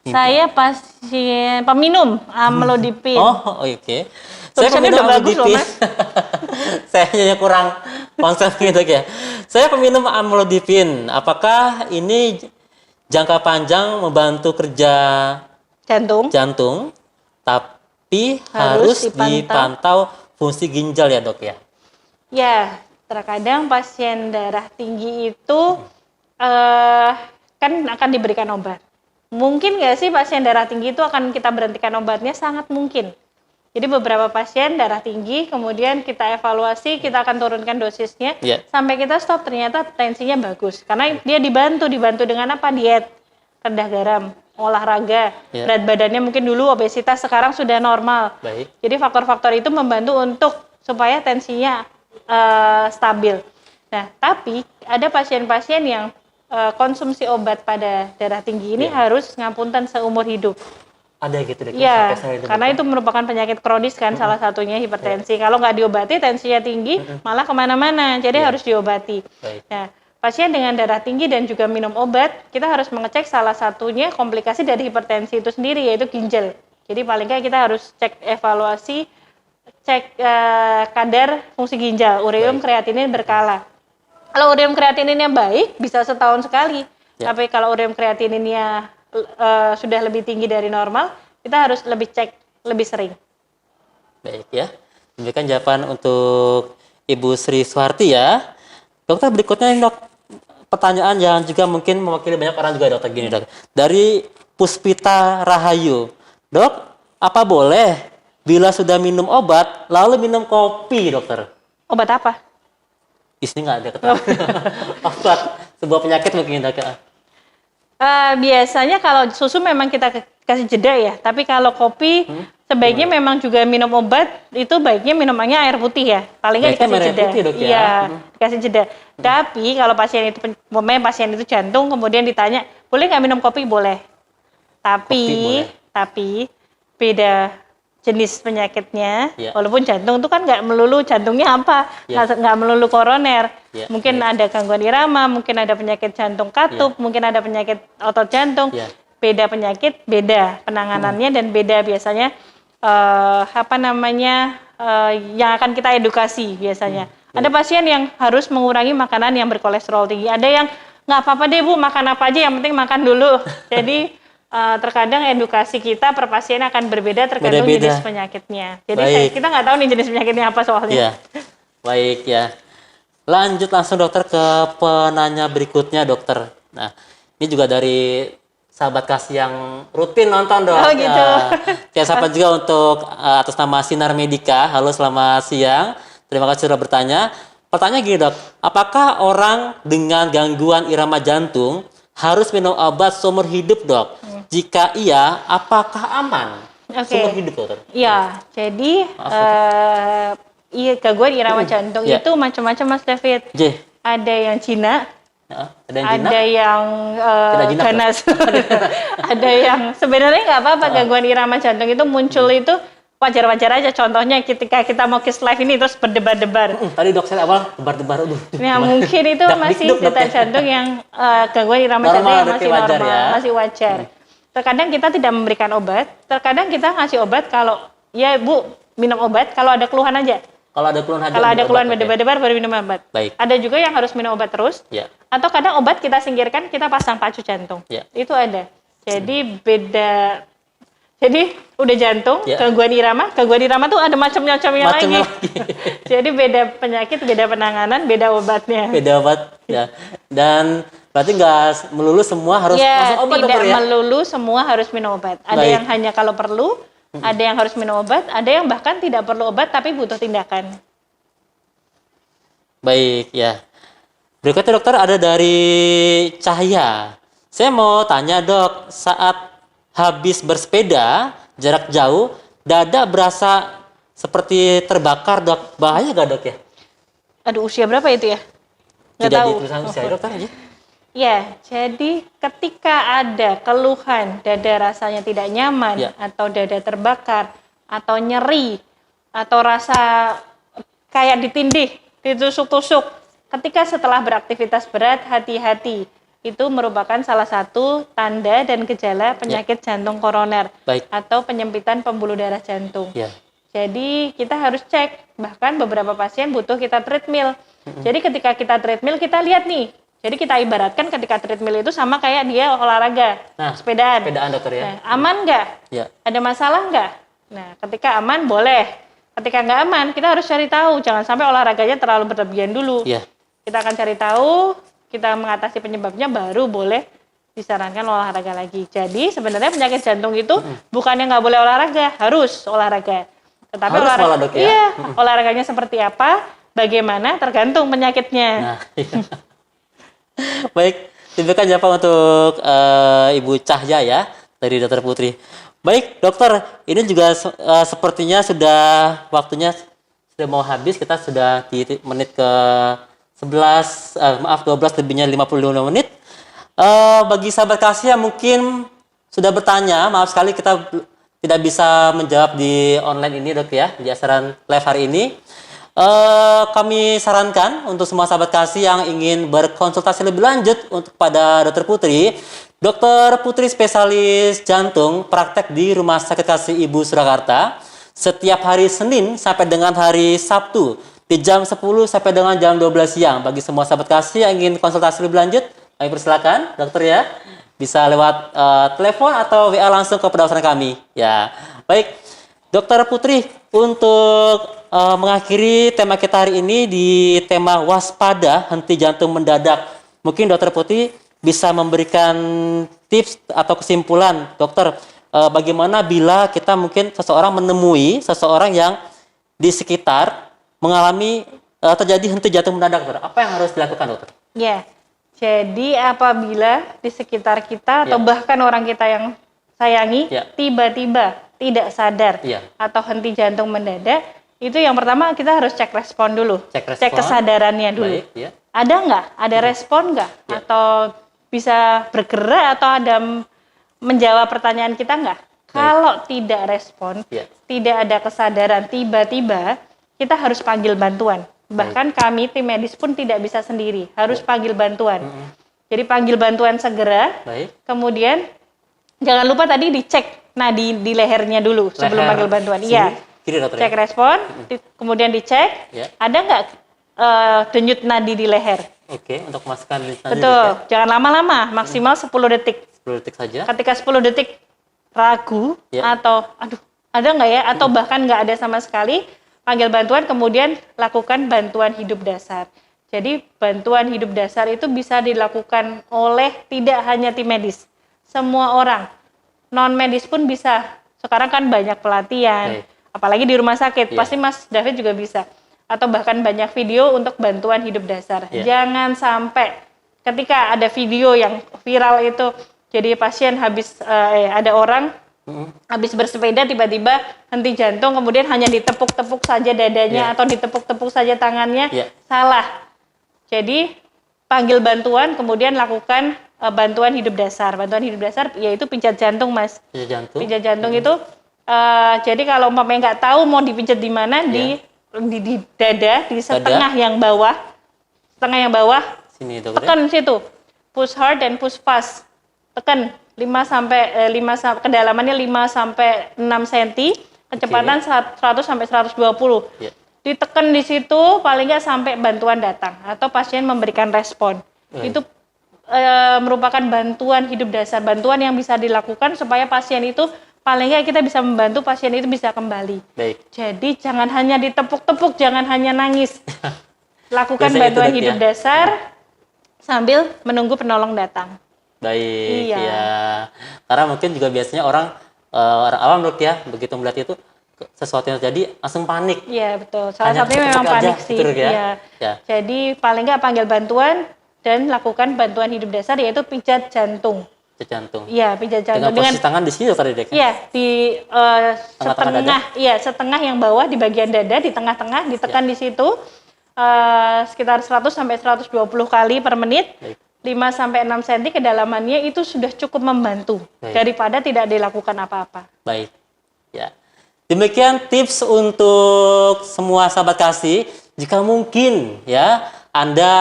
S2: Saya pasien peminum amlodipin.
S1: Oh, oke. Saya
S2: Tulisannya
S1: peminum
S2: udah bagus loh,
S1: amlodipin.
S2: Mas.
S1: Saya hanya kurang konsep gitu ya. Saya peminum amlodipin. Apakah ini jangka panjang membantu kerja
S2: Jantung.
S1: jantung, tapi
S2: Harus
S1: harus dipantau fungsi ginjal ya dok ya?
S2: Ya, terkadang pasien darah tinggi itu kan akan diberikan obat. Mungkin nggak sih pasien darah tinggi itu akan kita berhentikan obatnya? Sangat mungkin. Jadi beberapa pasien darah tinggi, kemudian kita evaluasi, kita akan turunkan dosisnya,
S1: Iya.
S2: sampai kita stop, ternyata tensinya bagus. Karena dia dibantu dengan apa? Diet, rendah garam, olahraga,
S1: Iya.
S2: berat badannya mungkin dulu obesitas, sekarang sudah normal.
S1: Baik.
S2: Jadi faktor-faktor itu membantu untuk supaya tensinya stabil. Nah, tapi ada pasien-pasien yang konsumsi obat pada darah tinggi ini
S1: Iya.
S2: harus ngapunten seumur hidup.
S1: Ada gitu dok?
S2: Iya,
S1: sampai seumur hidup,
S2: karena
S1: dok?
S2: itu merupakan penyakit kronis kan, salah satunya hipertensi. Kalau nggak diobati, tensinya tinggi, malah kemana-mana. Jadi
S1: Iya.
S2: harus diobati.
S1: Baik.
S2: Nah, pasien dengan darah tinggi dan juga minum obat, kita harus mengecek salah satunya komplikasi dari hipertensi itu sendiri, yaitu ginjal. Jadi paling nggak kita harus cek evaluasi, cek kadar fungsi ginjal, ureum,
S1: Baik.
S2: kreatinin berkala. Kalau ureum kreatininnya baik, bisa setahun sekali.
S1: Ya.
S2: Tapi kalau ureum kreatininnya sudah lebih tinggi dari normal, kita harus lebih cek lebih sering.
S1: Baik ya. Demikian jawaban untuk Ibu Sri Suharti ya. Dokter, berikutnya ini dok, pertanyaan yang juga mungkin mewakili banyak orang juga dokter, gini dok. Dari Puspita Rahayu. Dok, apa boleh bila sudah minum obat lalu minum kopi dokter?
S2: Obat apa?
S1: Di sini nggak ada ketahuan. Obat sebuah penyakit mungkin dok.
S2: Biasanya kalau susu memang kita kasih jeda ya, tapi kalau kopi sebaiknya memang juga minum obat itu baiknya minumannya air putih ya, paling nggak
S1: Baiknya
S2: dikasih
S1: air
S2: jeda.
S1: putih, Dok, ya?
S2: Iya, dikasih jeda. Tapi kalau pasien itu pasien itu jantung kemudian ditanya boleh nggak minum kopi, boleh. Tapi
S1: Kopi boleh.
S2: tapi beda jenis penyakitnya,
S1: Ya.
S2: walaupun jantung itu kan nggak melulu jantungnya apa,
S1: Ya.
S2: nggak melulu koroner,
S1: Ya,
S2: mungkin
S1: baik.
S2: ada gangguan irama, mungkin ada penyakit jantung katup, mungkin ada penyakit otot jantung,
S1: Ya.
S2: beda penyakit, beda penanganannya dan beda biasanya yang akan kita edukasi biasanya. Ada pasien yang harus mengurangi makanan yang berkolesterol tinggi, ada yang nggak apa-apa deh Bu, makan apa aja yang penting makan dulu. Jadi terkadang edukasi kita per pasien akan berbeda tergantung
S1: Beda-beda.
S2: jenis penyakitnya. Jadi
S1: Baik.
S2: kita nggak tahu nih jenis penyakitnya apa soalnya.
S1: Iya. Baik ya. Lanjut langsung dokter ke penanya berikutnya dokter. Nah, ini juga dari sahabat kasih yang rutin nonton dok.
S2: Oh, gitu.
S1: Saya sapa juga untuk atas nama Sinar Medika. Halo selamat siang. Terima kasih sudah bertanya. Pertanyaan gini dok, apakah orang dengan gangguan irama jantung harus minum obat seumur hidup dok? Jika iya, apakah aman?
S2: Oke.
S1: Seumur hidup dokter?
S2: Iya, jadi iya gangguan irama jantung
S1: Iya.
S2: itu macam-macam Mas David.
S1: J.
S2: Ada yang Cina,
S1: Ya, ada yang jinak?
S2: ada yang
S1: Tidak jinak,
S2: ganas, ada yang sebenarnya nggak apa-apa gangguan irama jantung itu muncul itu wajar-wajar aja. Contohnya ketika kita mau kiss live ini terus berdebar-debar.
S1: Tadi dok saya awal debar-debar.
S2: Nah mungkin itu masih
S1: Dakdikduk, dok,
S2: detak
S1: ya.
S2: jantung yang gangguan irama
S1: Normal,
S2: jantung yang
S1: berarti
S2: masih
S1: wajar,
S2: normal,
S1: ya.
S2: masih wajar. Terkadang kita tidak memberikan obat, terkadang kita ngasih obat kalau ya Bu minum obat kalau ada keluhan aja.
S1: Kalau ada keluhan
S2: Kalau ada keluhan
S1: oke.
S2: berdebar-debar baru minum obat.
S1: Baik.
S2: Ada juga yang harus minum obat terus.
S1: Ya.
S2: Atau kadang obat kita singkirkan, kita pasang pacu jantung.
S1: Ya.
S2: Itu ada. Jadi beda. Jadi udah jantung,
S1: Ya.
S2: gangguan irama tuh ada macam-macamnya lagi.
S1: Macamnya lagi.
S2: Jadi beda penyakit, beda penanganan, beda obatnya.
S1: Beda obat ya. Dan berarti nggak melulu semua harus
S2: Ya,
S1: masuk obat
S2: tidak
S1: dokter ya.
S2: melulu semua harus minum obat. Ada
S1: Baik.
S2: yang hanya kalau perlu, ada yang harus minum obat, ada yang bahkan tidak perlu obat tapi butuh tindakan.
S1: Baik ya. Berikutnya dokter ada dari Cahaya. Saya mau tanya dok, saat habis bersepeda jarak jauh, dada berasa seperti terbakar dok. Bahaya gak dok ya?
S2: Aduh, usia berapa itu ya? Nggak
S1: Tidak
S2: tahu.
S1: dituliskan usia dokter aja.
S2: Ya, jadi ketika ada keluhan dada rasanya tidak nyaman,
S1: Ya.
S2: atau dada terbakar, atau nyeri, atau rasa kayak ditindih, ditusuk-tusuk, ketika setelah beraktivitas berat, hati-hati. Itu merupakan salah satu tanda dan gejala penyakit jantung koroner
S1: Baik.
S2: atau penyempitan pembuluh darah jantung.
S1: Ya.
S2: Jadi kita harus cek, bahkan beberapa pasien butuh kita treadmill. Jadi ketika kita treadmill kita lihat nih. Jadi kita ibaratkan ketika treadmill itu sama kayak dia olahraga,
S1: Nah,
S2: sepedaan.
S1: sepedaan dokter ya.
S2: Nah, aman nggak?
S1: Ya.
S2: Ada masalah nggak? Nah, ketika aman boleh. Ketika nggak aman, kita harus cari tahu. Jangan sampai olahraganya terlalu berlebihan dulu.
S1: Ya.
S2: Kita akan cari tahu, kita mengatasi penyebabnya, baru boleh disarankan olahraga lagi. Jadi sebenarnya penyakit jantung itu bukannya nggak boleh olahraga, harus olahraga. Tetapi
S1: Harus malah, dok, ya?
S2: iya, olahraganya seperti apa, bagaimana, tergantung penyakitnya.
S1: Nah, iya. Baik, demikian jawab untuk Ibu Cahya ya dari Dokter Putri. Baik, dokter, ini juga sepertinya sudah waktunya sudah mau habis. Kita sudah di menit ke 12 lebihnya 55 menit. Bagi sahabat kasih yang mungkin sudah bertanya, maaf sekali kita tidak bisa menjawab di online ini dok ya, di acara live hari ini. Kami sarankan untuk semua sahabat kasih yang ingin berkonsultasi lebih lanjut untuk pada Dokter Putri. Dokter Putri spesialis jantung praktek di Rumah Sakit Kasih Ibu Surakarta setiap hari Senin sampai dengan hari Sabtu di jam 10 sampai dengan jam 12 siang. Bagi semua sahabat kasih yang ingin konsultasi lebih lanjut, kami persilakan dokter ya. Bisa lewat telepon atau WA langsung ke pendaftaran kami. Ya, baik. Dokter Putri, untuk mengakhiri tema kita hari ini di tema waspada henti jantung mendadak. Mungkin Dokter Putri bisa memberikan tips atau kesimpulan, dokter, bagaimana bila kita mungkin seseorang menemui seseorang yang di sekitar mengalami terjadi henti jantung mendadak, dokter. Apa yang harus dilakukan, dokter?
S2: Ya, jadi apabila di sekitar kita atau bahkan orang kita yang sayangi tiba-tiba tidak sadar atau henti jantung mendadak, itu yang pertama kita harus cek respon dulu, cek kesadarannya dulu.
S1: Baik, ya.
S2: Ada nggak? Ada respon nggak? Atau bisa bergerak atau ada menjawab pertanyaan kita nggak? Kalau tidak respon, tidak ada kesadaran tiba-tiba, kita harus panggil bantuan. Bahkan kami tim medis pun tidak bisa sendiri, harus panggil bantuan. Jadi panggil bantuan segera. Kemudian jangan lupa tadi dicek nadi di lehernya dulu sebelum panggil bantuan. Iya. Cek respon, kemudian dicek, ada nggak denyut nadi di leher?
S1: Oke, untuk masukkan denyut nadi.
S2: Betul, jangan lama-lama, maksimal 10 detik.
S1: 10 detik saja.
S2: Ketika 10 detik ragu
S1: Ya.
S2: atau aduh ada nggak ya atau bahkan nggak ada sama sekali, panggil bantuan kemudian lakukan bantuan hidup dasar. Jadi bantuan hidup dasar itu bisa dilakukan oleh tidak hanya tim medis, semua orang. Non medis pun bisa. Sekarang kan banyak pelatihan, apalagi di rumah sakit,
S1: Iya.
S2: pasti Mas David juga bisa. Atau bahkan banyak video untuk bantuan hidup dasar.
S1: Iya.
S2: Jangan sampai ketika ada video yang viral itu, jadi pasien ada orang habis bersepeda tiba-tiba henti jantung, kemudian hanya ditepuk-tepuk saja dadanya atau ditepuk-tepuk saja tangannya, salah. Jadi panggil bantuan, kemudian lakukan bantuan hidup dasar. Bantuan hidup dasar yaitu pijat jantung, Mas.
S1: Pijat jantung.
S2: Pijat jantung itu, jadi kalau umpamanya nggak tahu mau dipijat di mana, di dada, di setengah yang bawah,
S1: Sini dokter.
S2: tekan situ, push hard dan push fast, tekan 5 sampai kedalamannya 5 sampai 6 cm, kecepatan 100 sampai 120.
S1: Ya.
S2: Ditekan di situ paling nggak sampai bantuan datang atau pasien memberikan respon. Itu merupakan bantuan hidup dasar, bantuan yang bisa dilakukan supaya pasien itu paling nggak kita bisa membantu pasien itu bisa kembali.
S1: Baik.
S2: Jadi jangan hanya ditepuk-tepuk, jangan hanya nangis. Lakukan
S1: Biasanya
S2: bantuan
S1: itu, Dok,
S2: hidup
S1: ya.
S2: dasar sambil menunggu penolong datang.
S1: Baik,
S2: Iya.
S1: ya. Karena mungkin juga biasanya orang awam dok ya, begitu melihat itu sesuatu yang terjadi langsung panik.
S2: Iya betul. Salah
S1: Hanya
S2: satunya memang
S1: tepuk-tepuk aja,
S2: panik sih.
S1: gitu, Dok, ya?
S2: Iya.
S1: Ya.
S2: Jadi paling nggak panggil bantuan dan lakukan bantuan hidup dasar yaitu pijat jantung.
S1: Pijat jantung.
S2: Iya, pijat jantung
S1: Dengan posisi tangan di sini dokter Dek.
S2: Iya, di
S1: Tengah-tengah
S2: setengah, iya setengah yang bawah di bagian dada, di tengah-tengah, ditekan di situ sekitar 100 sampai 120 kali per menit.
S1: Baik.
S2: 5 sampai 6 cm kedalamannya itu sudah cukup membantu daripada tidak dilakukan apa-apa.
S1: Baik. Ya. Demikian tips untuk semua sahabat kasih. Jika mungkin ya Anda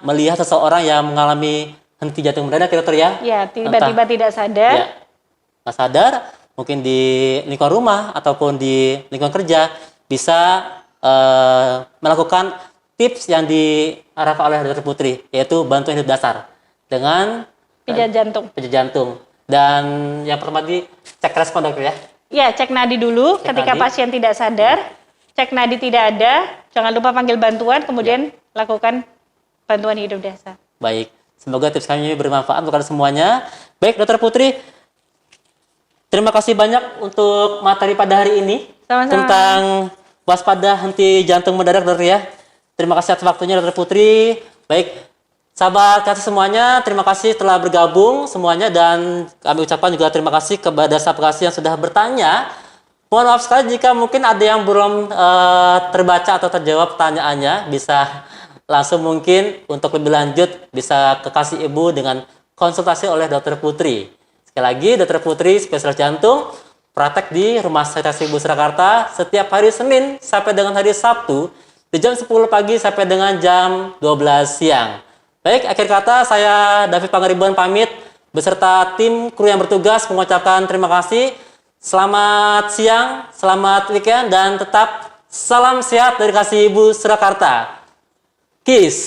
S1: melihat seseorang yang mengalami henti jantung mendadak ya dokter ya.
S2: Ya, tiba-tiba tidak sadar.
S1: Ya, nggak sadar, mungkin di lingkungan rumah ataupun di lingkungan kerja bisa melakukan tips yang diarahkan oleh Dr. Putri, yaitu bantuan hidup dasar dengan
S2: Pijat jantung.
S1: pijat jantung. Dan yang pertama tadi cek respon dokter ya.
S2: Ya, cek nadi dulu ketika
S1: nadi.
S2: pasien tidak sadar. Cek nadi tidak ada, jangan lupa panggil bantuan, kemudian lakukan bantuan hidup dasar.
S1: Baik, semoga tips kami ini bermanfaat untuk kalian semuanya. Baik, Dr. Putri, terima kasih banyak untuk materi pada hari ini.
S2: Sama-sama.
S1: Tentang waspada henti jantung mendadak, dokter ya. Terima kasih atas waktunya, Dr. Putri. Baik, sahabat kasih semuanya, terima kasih telah bergabung semuanya, dan kami ucapkan juga terima kasih kepada sahabat kasih yang sudah bertanya. Mohon maaf sekali jika mungkin ada yang belum terbaca atau terjawab pertanyaannya. Bisa langsung mungkin untuk lebih lanjut bisa ke kasih ibu dengan konsultasi oleh Dr. Putri. Sekali lagi, Dr. Putri spesialis jantung praktek di Rumah Sakit Ibu Surakarta setiap hari Senin sampai dengan hari Sabtu di jam 10 pagi sampai dengan jam 12 siang. Baik, akhir kata saya David Pangaribuan pamit beserta tim kru yang bertugas mengucapkan terima kasih. Selamat siang, selamat weekend, dan tetap salam sehat dari Kasih Ibu Surakarta. Kiss.